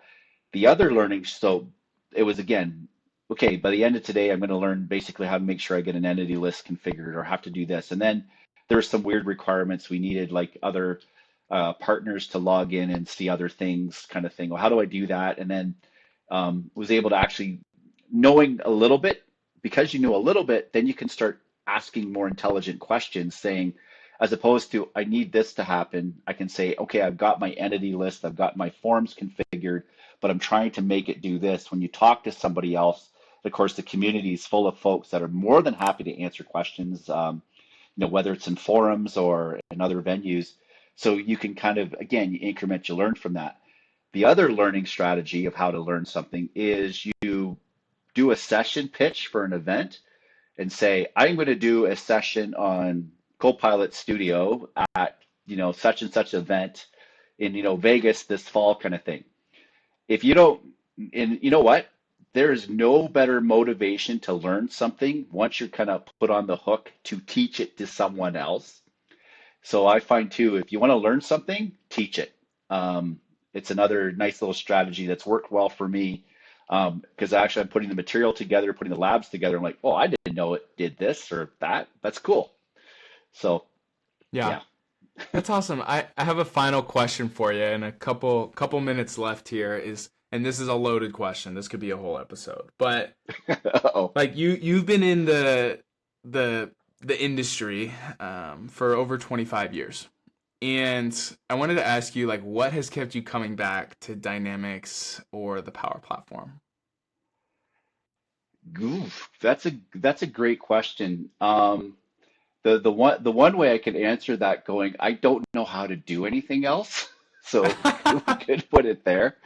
The other learning, so it was again, okay, by the end of today, I'm going to learn basically how to make sure I get an entity list configured or have to do this. And then there were some weird requirements we needed, like other partners to log in and see other things kind of thing. Well, how do I do that? And then was able to actually knowing a little bit, because you know a little bit, then you can start asking more intelligent questions saying, as opposed to, I need this to happen, I can say, okay, I've got my entity list, I've got my forms configured, but I'm trying to make it do this. When you talk to somebody else, of course, the community is full of folks that are more than happy to answer questions, whether it's in forums or in other venues. So you can kind of, again, you increment, you learn from that. The other learning strategy of how to learn something is you do a session pitch for an event and say, I'm going to do a session on Copilot Studio at, such and such event in, Vegas this fall kind of thing. If you don't, and you know what? There is no better motivation to learn something once you're kind of put on the hook to teach it to someone else. So I find too, if you want to learn something, teach it. It's another nice little strategy that's worked well for me because actually I'm putting the material together, putting the labs together. I'm like, oh, I didn't know it did this or that. That's cool. So Yeah, yeah. that's awesome. I have a final question for you, and a couple minutes left here and this is a loaded question. This could be a whole episode, but Uh-oh. like you've been in the industry for over 25 years. And I wanted to ask you, like, what has kept you coming back to Dynamics or the Power Platform? Oof, that's a great question. The one way I could answer that going, I don't know how to do anything else. So we could put it there.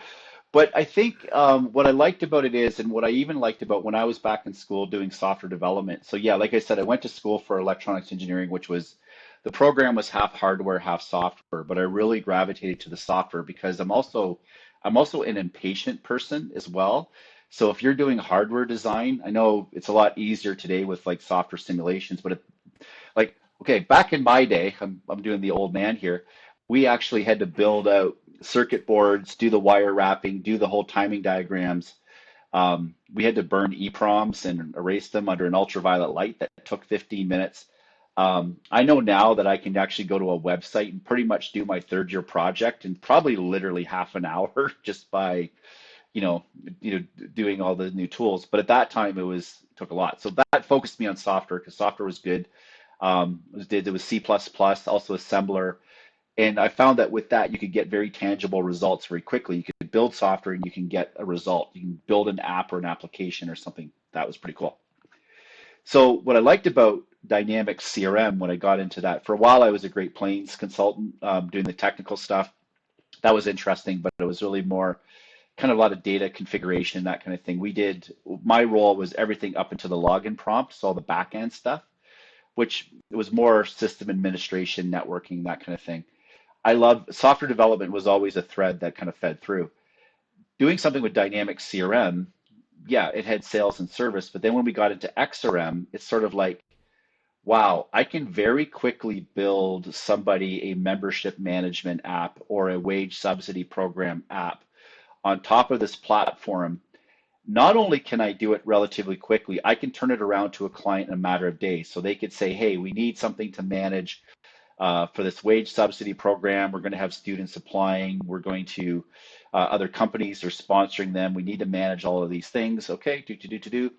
But I think what I liked about it is, and what I even liked about when I was back in school doing software development. So yeah, like I said, I went to school for electronics engineering, which was the program was half hardware, half software. But I really gravitated to the software because I'm also an impatient person as well. So if you're doing hardware design, I know it's a lot easier today with like software simulations, but like, okay, back in my day, I'm doing the old man here. We actually had to build out circuit boards, do the wire wrapping, do the whole timing diagrams. We had to burn EPROMs and erase them under an ultraviolet light that took 15 minutes. I know now that I can actually go to a website and pretty much do my third year project in probably literally half an hour just by you know, doing all the new tools. But at that time, took a lot. So that focused me on software because software was good. It was C++, also assembler, and I found that with that you could get very tangible results very quickly. You could build software and you can get a result. You can build an app or an application or something. That was pretty cool. So what I liked about Dynamics CRM when I got into that, for a while I was a Great Plains consultant doing the technical stuff. That was interesting, but it was really more kind of a lot of data configuration, that kind of thing. My role was everything up into the login prompt, so all the back end stuff, which was more system administration, networking, that kind of thing. I love software development was always a thread that kind of fed through. Doing something with dynamic CRM, yeah, it had sales and service, but then when we got into XRM, it's sort of like, wow, I can very quickly build somebody a membership management app or a wage subsidy program app on top of this platform. Not only can I do it relatively quickly, I can turn it around to a client in a matter of days. So they could say, hey, we need something to manage for this wage subsidy program. We're going to have students applying. We're going to, other companies are sponsoring them. We need to manage all of these things. Okay, do.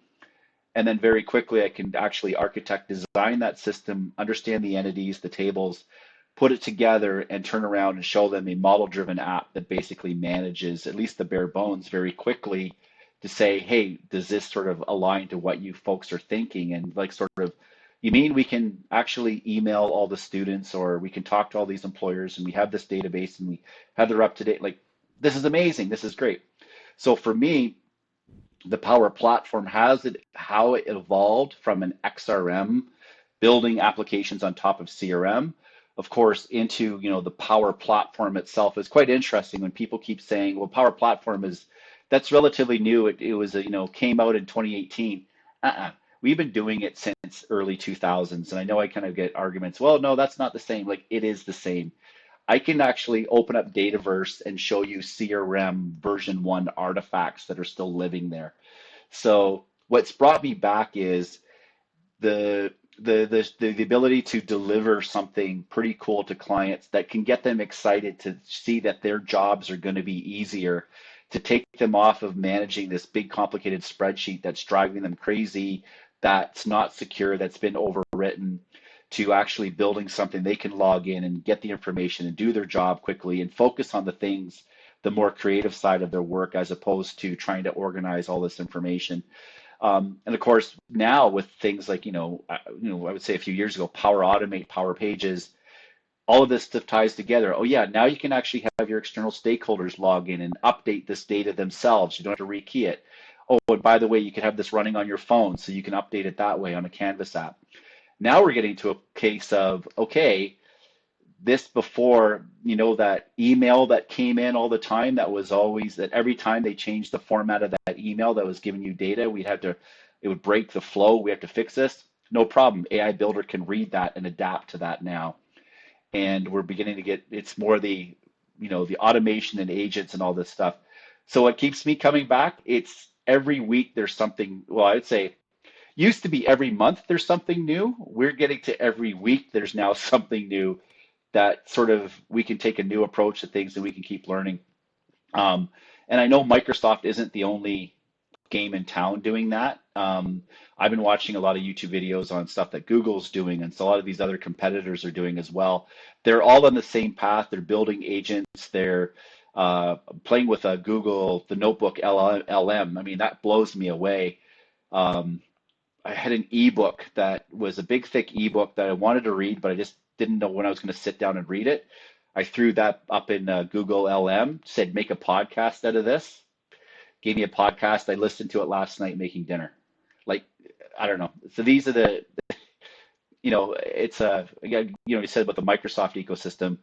And then very quickly, I can actually architect, design that system, understand the entities, the tables, put it together and turn around and show them a model-driven app that basically manages at least the bare bones very quickly to say, hey, does this sort of align to what you folks are thinking? And like sort of, you mean we can actually email all the students or we can talk to all these employers and we have this database and we have their up-to-date, like, this is amazing, this is great. So for me, the Power Platform how it evolved from an XRM building applications on top of CRM, of course, into the Power Platform itself is quite interesting when people keep saying, well, Power Platform that's relatively new. It was came out in 2018. Uh-uh. we've been doing it since early 2000s. And I know I kind of get arguments, well, no, that's not the same. Like, it is the same. I can actually open up Dataverse and show you CRM version 1 artifacts that are still living there. So what's brought me back is the ability to deliver something pretty cool to clients that can get them excited to see that their jobs are going to be easier, to take them off of managing this big complicated spreadsheet that's driving them crazy, that's not secure, that's been overwritten, to actually building something they can log in and get the information and do their job quickly and focus on the things, the more creative side of their work, as opposed to trying to organize all this information. And of course, now with things like, I would say a few years ago, Power Automate, Power Pages, all of this stuff ties together. Oh yeah, now you can actually have your external stakeholders log in and update this data themselves. You don't have to rekey it. Oh, and by the way, you can have this running on your phone, so you can update it that way on a Canvas app. Now we're getting to a case of, okay, this before, that email that came in all the time, that was always that every time they changed the format of that email that was giving you data, it would break the flow. We have to fix this. No problem. AI Builder can read that and adapt to that now. And we're beginning to get, it's more the automation and agents and all this stuff. So what keeps me coming back, it's every week there's something, well, I'd say used to be every month there's something new. We're getting to every week there's now something new that sort of we can take a new approach to things and we can keep learning. And I know Microsoft isn't the only game in town doing that. I've been watching a lot of YouTube videos on stuff that Google's doing, and so a lot of these other competitors are doing as well. They're all on the same path. They're building agents. They're playing with Google, the Notebook LM. I mean, that blows me away. I had an ebook that was a big, thick ebook that I wanted to read, but I just didn't know when I was going to sit down and read it. I threw that up in Google LM, said, make a podcast out of this. Gave me a podcast. I listened to it last night making dinner. Like, I don't know. So these are it's you said about the Microsoft ecosystem.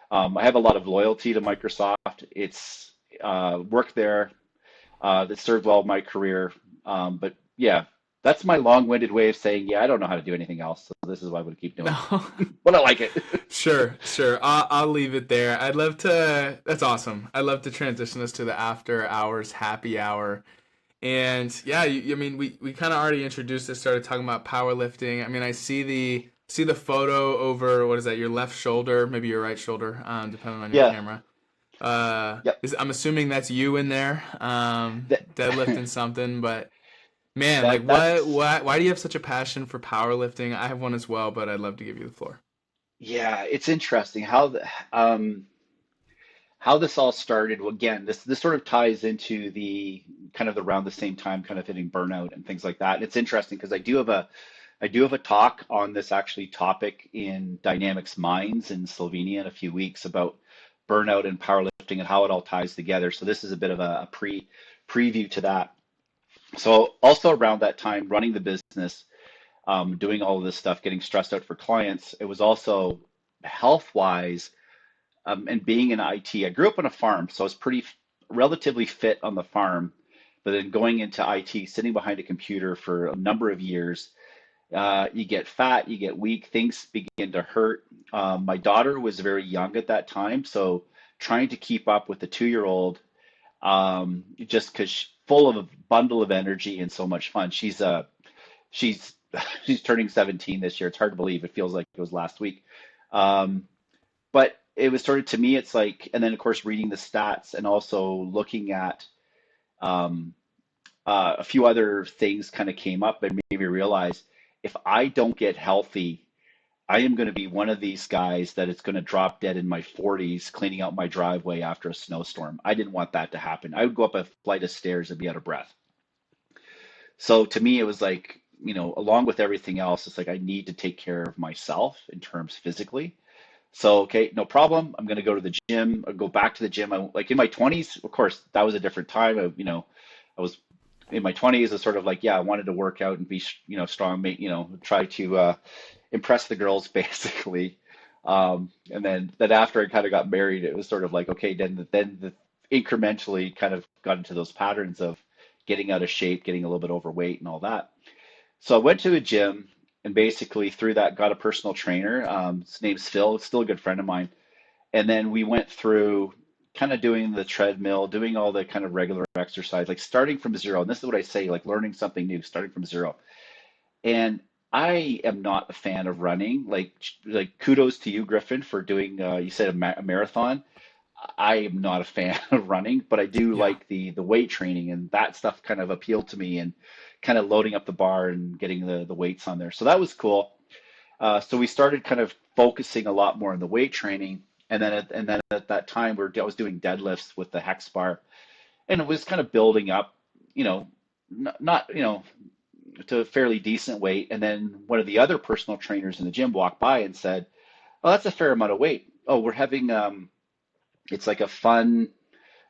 I have a lot of loyalty to Microsoft. It's work there that served well my career. But yeah, that's my long-winded way of saying, yeah, I don't know how to do anything else. So this is what I would keep doing. No. But I like it. Sure. I'll leave it there. I'd love to, that's awesome. I'd love to transition us to the after hours happy hour. And yeah, I mean, we kind of already introduced this, started talking about powerlifting. I mean, I see the photo over, what is that, your left shoulder, maybe your right shoulder, depending on your camera. Yep. I'm assuming that's you in there, deadlifting something, but man, why do you have such a passion for powerlifting? I have one as well, but I'd love to give you the floor. Yeah, it's interesting how this all started. Well, again, this sort of ties into the kind of around the same time, kind of hitting burnout and things like that. And it's interesting because I do have a talk on this actually topic in Dynamics Minds in Slovenia in a few weeks about burnout and powerlifting and how it all ties together. So this is a bit of a preview to that. So also around that time, running the business, doing all of this stuff, getting stressed out for clients, it was also health-wise, and being in IT. I grew up on a farm, so I was relatively fit on the farm, but then going into IT, sitting behind a computer for a number of years, you get fat, you get weak, things begin to hurt. My daughter was very young at that time, so trying to keep up with the 2-year-old, just because full of a bundle of energy and so much fun. She's she's turning 17 this year. It's hard to believe. It feels like it was last week. But it was sort of, to me, it's like, and then of course reading the stats and also looking at a few other things kind of came up and made me realize if I don't get healthy, I am going to be one of these guys that it's going to drop dead in my 40s cleaning out my driveway after a snowstorm. I didn't want that to happen. I would go up a flight of stairs and be out of breath. So to me, it was like, along with everything else, it's like I need to take care of myself in terms physically. So, okay, no problem. I'm going to go to the gym. I'll go back to the gym. Like in my 20s, of course, that was a different time. I was in my 20s. I was sort of like, yeah, I wanted to work out and be, strong, try to impress the girls basically. And then after I kind of got married, it was sort of like, okay, then the incrementally kind of got into those patterns of getting out of shape, getting a little bit overweight and all that. So I went to a gym and basically through that got a personal trainer. His name's Phil, still a good friend of mine. And then we went through kind of doing the treadmill, doing all the kind of regular exercise, like starting from zero. And this is what I say, like learning something new, starting from zero. And I am not a fan of running. Like kudos to you, Griffin, for doing. You said a marathon. I am not a fan of running, but I do Yeah. like the weight training, and that stuff kind of appealed to me, and kind of loading up the bar and getting the weights on there. So that was cool. So we started kind of focusing a lot more on the weight training, and then at that time I was doing deadlifts with the hex bar, and it was kind of building up, you know, not to a fairly decent weight. And then one of the other personal trainers in the gym walked by and said, "Oh, that's a fair amount of weight. Oh, we're having it's like a fun,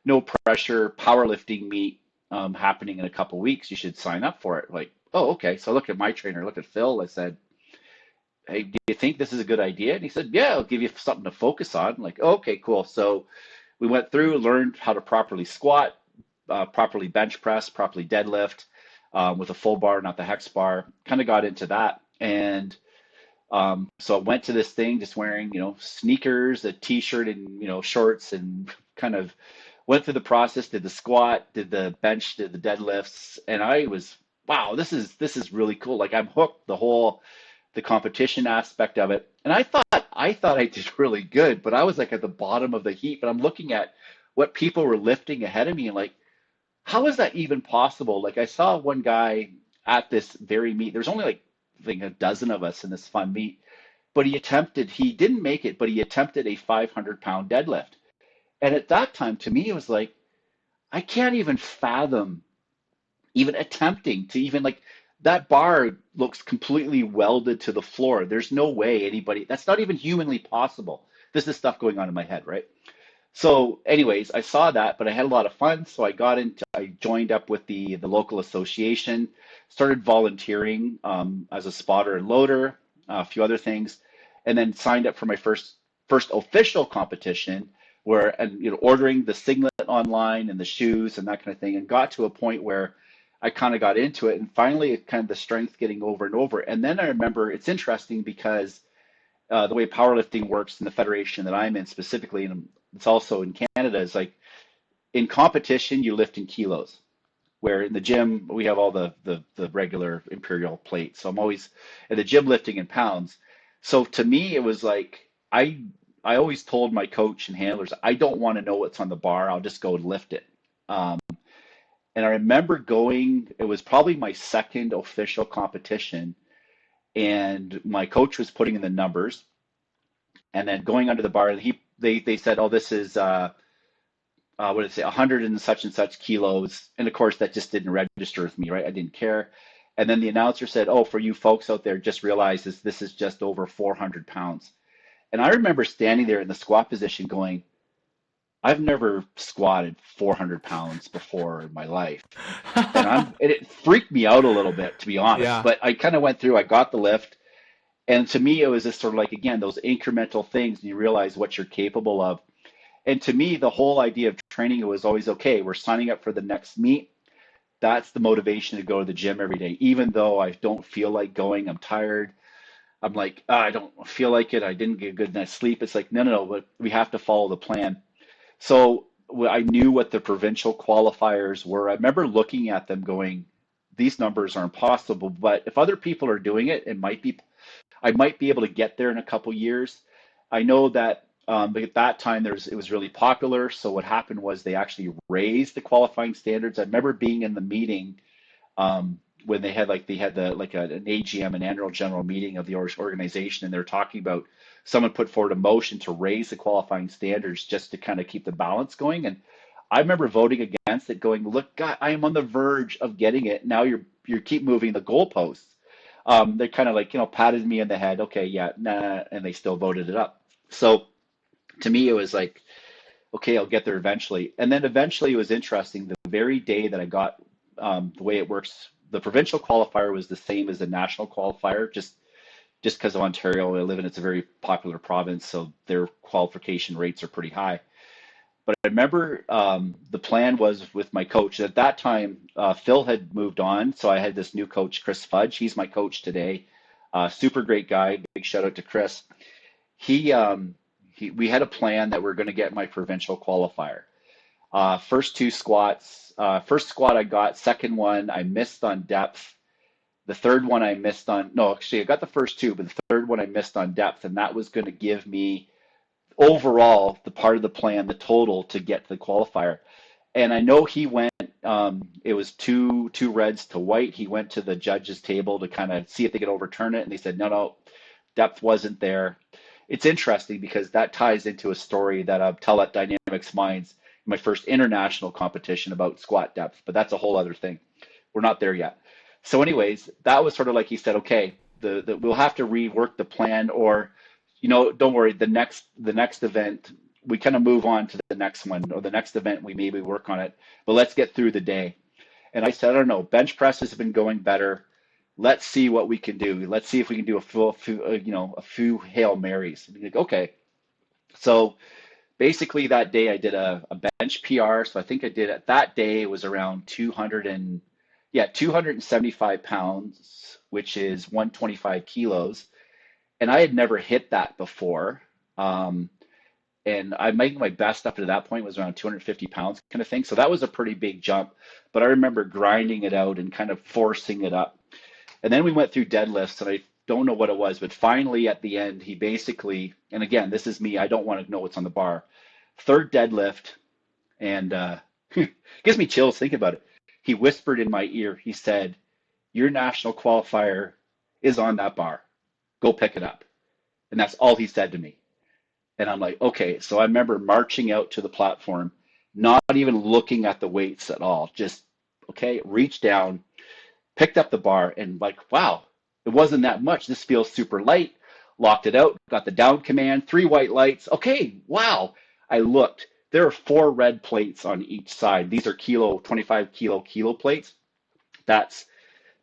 no pressure powerlifting meet happening in a couple weeks. You should sign up for it." Like, oh, okay. So I looked at my trainer, looked at Phil. I said, "Hey, do you think this is a good idea?" And he said, "Yeah, I'll give you something to focus on." I'm like, oh, okay, cool. So we went through, learned how to properly squat, properly bench press, properly deadlift with a full bar, not the hex bar. Kind of got into that. And so I went to this thing just wearing, sneakers, a t-shirt and, shorts, and kind of went through the process, did the squat, did the bench, did the deadlifts. And I was, wow, this is really cool. Like I'm hooked the competition aspect of it. And I thought I did really good, but I was like at the bottom of the heap. But I'm looking at what people were lifting ahead of me and like, how is that even possible? Like I saw one guy at this very meet. There's only like I think a dozen of us in this fun meet, but he didn't make it, but he attempted a 500-pound deadlift. And at that time, to me, it was like, I can't even fathom even attempting to even like that bar looks completely welded to the floor. There's no way that's not even humanly possible. This is stuff going on in my head, right? So, anyways, I saw that, but I had a lot of fun. So I joined up with the local association, started volunteering as a spotter and loader, a few other things, and then signed up for my first official competition, where and ordering the singlet online and the shoes and that kind of thing, and got to a point where I kind of got into it, and finally, it kind of the strength getting over and over. And then I remember it's interesting because the way powerlifting works in the federation that I'm in specifically, and it's also in Canada, is like in competition, you lift in kilos, where in the gym, we have all the regular imperial plates. So I'm always at the gym lifting in pounds. So to me, it was like, I always told my coach and handlers, I don't want to know what's on the bar. I'll just go and lift it. Um, and I remember it was probably my second official competition, and my coach was putting in the numbers and then going under the bar, and they said, "Oh, this is what did it say, 100 and such kilos," and of course that just didn't register with me, right? I didn't care. And then the announcer said, "Oh, for you folks out there, just realize this is just over 400 pounds." And I remember standing there in the squat position, going, "I've never squatted 400 pounds before in my life," and it freaked me out a little bit, to be honest. Yeah. But I kind of went through. I got the lift. And to me, it was just sort of like, again, those incremental things, and you realize what you're capable of. And to me, the whole idea of training, it was always, okay, we're signing up for the next meet. That's the motivation to go to the gym every day. Even though I don't feel like going, I'm tired. I'm like, I don't feel like it. I didn't get a good night's sleep. It's like, no, no, no, but we have to follow the plan. So I knew what the provincial qualifiers were. I remember looking at them going, these numbers are impossible, but if other people are doing it, I might be able to get there in a couple years. I know that at that time it was really popular. So what happened was they actually raised the qualifying standards. I remember being in the meeting when they had an AGM, an annual general meeting of the organization, and they're talking about someone put forward a motion to raise the qualifying standards just to kind of keep the balance going. And I remember voting against it, going, "Look, God, I am on the verge of getting it. Now you keep moving the goalposts." They kind of like, patted me in the head. Okay, yeah, nah, and they still voted it up. So to me, it was like, okay, I'll get there eventually. And then eventually it was interesting. The very day that I got the way it works, the provincial qualifier was the same as the national qualifier, just because of Ontario, I live in, it's a very popular province, so their qualification rates are pretty high. But I remember the plan was with my coach. At that time, Phil had moved on, so I had this new coach, Chris Fudge. He's my coach today. Super great guy. Big shout out to Chris. He, we had a plan that we're going to get my provincial qualifier. First two squats, first squat I got, second one I missed on depth. The third one I missed on, no, actually I got the first two, but the third one I missed on depth, and that was going to give me overall the part of the plan, the total to get to the qualifier. And I know he went, it was two reds to white. He went to the judges table to kind of see if they could overturn it. And they said, no, depth wasn't there. It's interesting because that ties into a story that I'll tell at Dynamics Minds, my first international competition about squat depth, but that's a whole other thing. We're not there yet. So anyways, that was sort of like he said, okay, we'll have to rework the plan, or, don't worry, the next event, we kind of move on to the next one, or the next event, we maybe work on it, but let's get through the day. And I said, I don't know, bench press has been going better. Let's see what we can do. Let's see if we can do a few Hail Marys. Like, okay. So basically that day I did a bench PR. So I think I did it that day. It was around 275 pounds, which is 125 kilos. And I had never hit that before. Um, and I made my best up to that point was around 250 pounds kind of thing. So that was a pretty big jump, but I remember grinding it out and kind of forcing it up. And then we went through deadlifts, and I don't know what it was, but finally at the end, he basically, and again, this is me, I don't want to know what's on the bar. Third deadlift, and gives me chills thinking about it. He whispered in my ear, he said, your national qualifier is on that bar. Go pick it up. And that's all he said to me. And I'm like, okay. So I remember marching out to the platform, not even looking at the weights at all, just, okay, reach down, picked up the bar, and like, wow, it wasn't that much. This feels super light. Locked it out, got the down command, three white lights. Okay, wow. I looked. There are four red plates on each side. These are 25 kilo plates. That's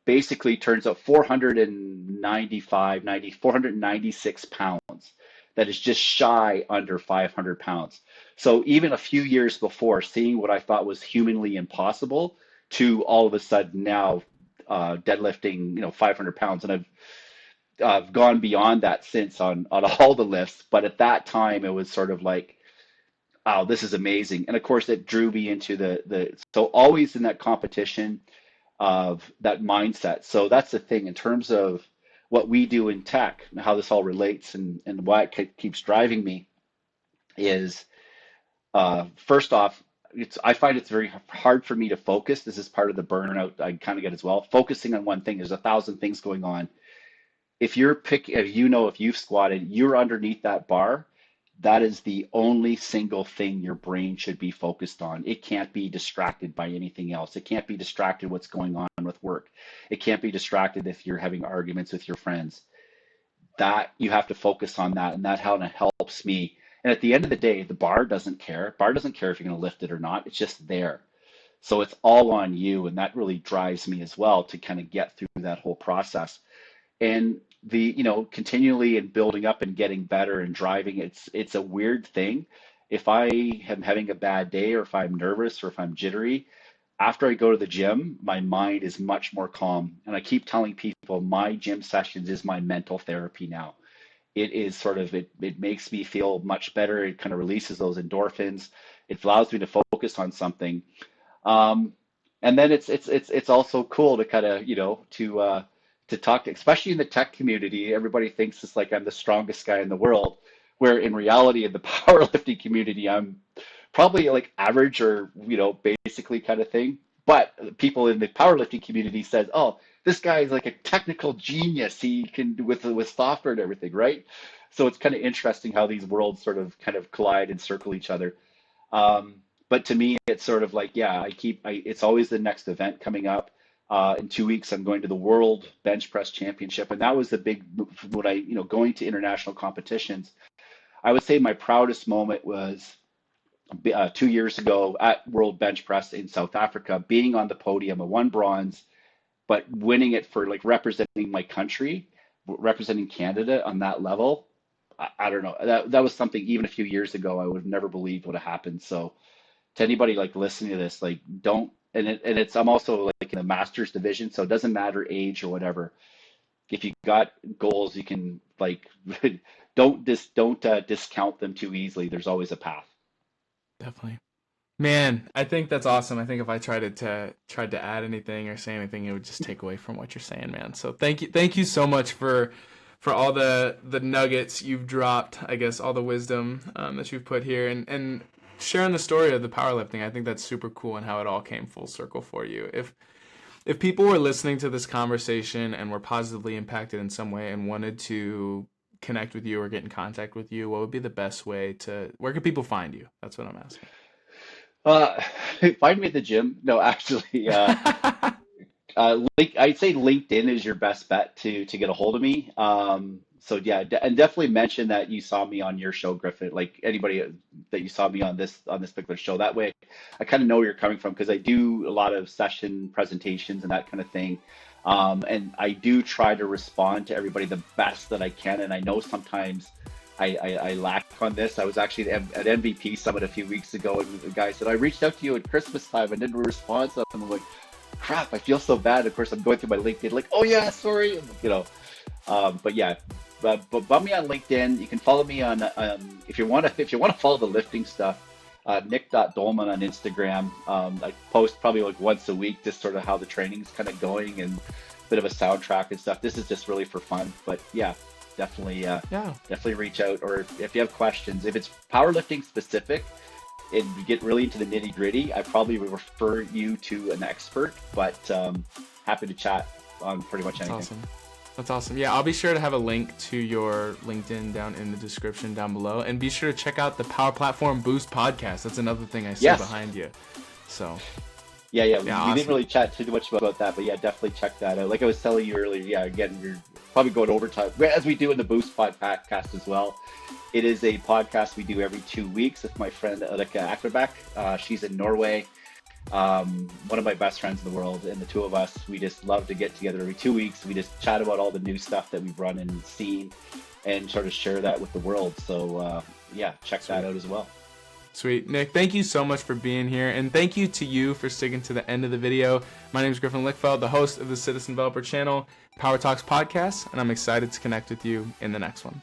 basically turns out 496 pounds. That is just shy under 500 pounds. So even a few years before, seeing what I thought was humanly impossible to all of a sudden now deadlifting, 500 pounds. And I've gone beyond that since on all the lifts. But at that time, it was sort of like, oh, this is amazing. And of course, it drew me into so always in that competition of that mindset. So that's the thing in terms of what we do in tech and how this all relates, and why it keeps driving me is first off, I find it's very hard for me to focus. This is part of the burnout I kind of get as well. Focusing on one thing, there's 1,000 things going on. If if you've squatted, you're underneath that bar, that is the only single thing your brain should be focused on. It can't be distracted by anything else. It can't be distracted what's going on with work. It can't be distracted if you're having arguments with your friends. That you have to focus on that, and that how it helps me. And at the end of the day, the bar doesn't care. Bar doesn't care if you're going to lift it or not. It's just there. So it's all on you, and that really drives me as well to kind of get through that whole process. And continually and building up and getting better and driving, it's a weird thing. If I am having a bad day, or if I'm nervous, or if I'm jittery, after I go to the gym, my mind is much more calm. And I keep telling people my gym sessions is my mental therapy now. It is sort of, it makes me feel much better. It kind of releases those endorphins. It allows me to focus on something. Um, and then it's also cool to kind of, to talk to, especially in the tech community, everybody thinks it's like I'm the strongest guy in the world, where in reality, in the powerlifting community, I'm probably like average, or, basically kind of thing. But people in the powerlifting community says, oh, this guy is like a technical genius. He can do with software and everything, right? So it's kind of interesting how these worlds sort of kind of collide and circle each other. But to me, it's sort of like, yeah, it's always the next event coming up. In 2 weeks, I'm going to the World Bench Press Championship, and that was the big, going to international competitions. I would say my proudest moment was 2 years ago at World Bench Press in South Africa, being on the podium. I won bronze, but winning it for like representing my country, representing Canada on that level. I don't know. That was something even a few years ago I would have never believed would have happened. So to anybody like listening to this, like don't, and it's, I'm also like in the master's division, so it doesn't matter age or whatever. If you got goals, you can like don't discount them too easily. There's always a path. Definitely. Man, I think that's awesome. I think if I tried to add anything or say anything, it would just take away from what you're saying, man. So thank you so much for all the nuggets you've dropped. I guess all the wisdom that you've put here, and sharing the story of the powerlifting. I think that's super cool and how it all came full circle for you. If people were listening to this conversation and were positively impacted in some way and wanted to connect with you or get in contact with you, what would be the best way to? Where can people find you? That's what I'm asking. Uh, Find me at the gym. No, actually, I'd say LinkedIn is your best bet to get a hold of me. So yeah, and definitely mention that you saw me on your show, Griffin. Like anybody that you saw me on this particular show. That way, I kind of know where you're coming from because I do a lot of session presentations and that kind of thing. And I do try to respond to everybody the best that I can. And I know sometimes I lack on this. I was actually at MVP Summit a few weeks ago, and the guy said, I reached out to you at Christmas time and didn't respond. So I'm like, crap, I feel so bad. Of course, I'm going through my LinkedIn, like, oh yeah, sorry, you know. But yeah, but bump me on LinkedIn. You can follow me on if you want to follow the lifting stuff. Nick.Doelman on Instagram. I post probably like once a week, just sort of how the training's kind of going and a bit of a soundtrack and stuff. This is just really for fun. But yeah, definitely reach out. Or if you have questions, if it's powerlifting specific and you get really into the nitty gritty, I probably would refer you to an expert. But happy to chat on pretty much anything. Awesome. That's awesome. Yeah, I'll be sure to have a link to your LinkedIn down in the description down below. And be sure to check out the Power Platform Boost podcast. That's another thing I see behind you. So, yeah, awesome. We didn't really chat too much about that, but yeah, definitely check that out. Like I was telling you earlier, yeah, again, you're probably going overtime, as we do in the Boost podcast as well. It is a podcast we do every 2 weeks with my friend Ulrika Ackerbach. She's in Norway. One of my best friends in the world, and the two of us, we just love to get together every 2 weeks. We just chat about all the new stuff that we've run and seen and sort of share that with the world. So yeah, check that out as well. Sweet. Nick, thank you so much for being here, and thank you to you for sticking to the end of the video. My name is Griffin Lickfeld, the host of the Citizen Developer channel, Power Talks podcast, and I'm excited to connect with you in the next one.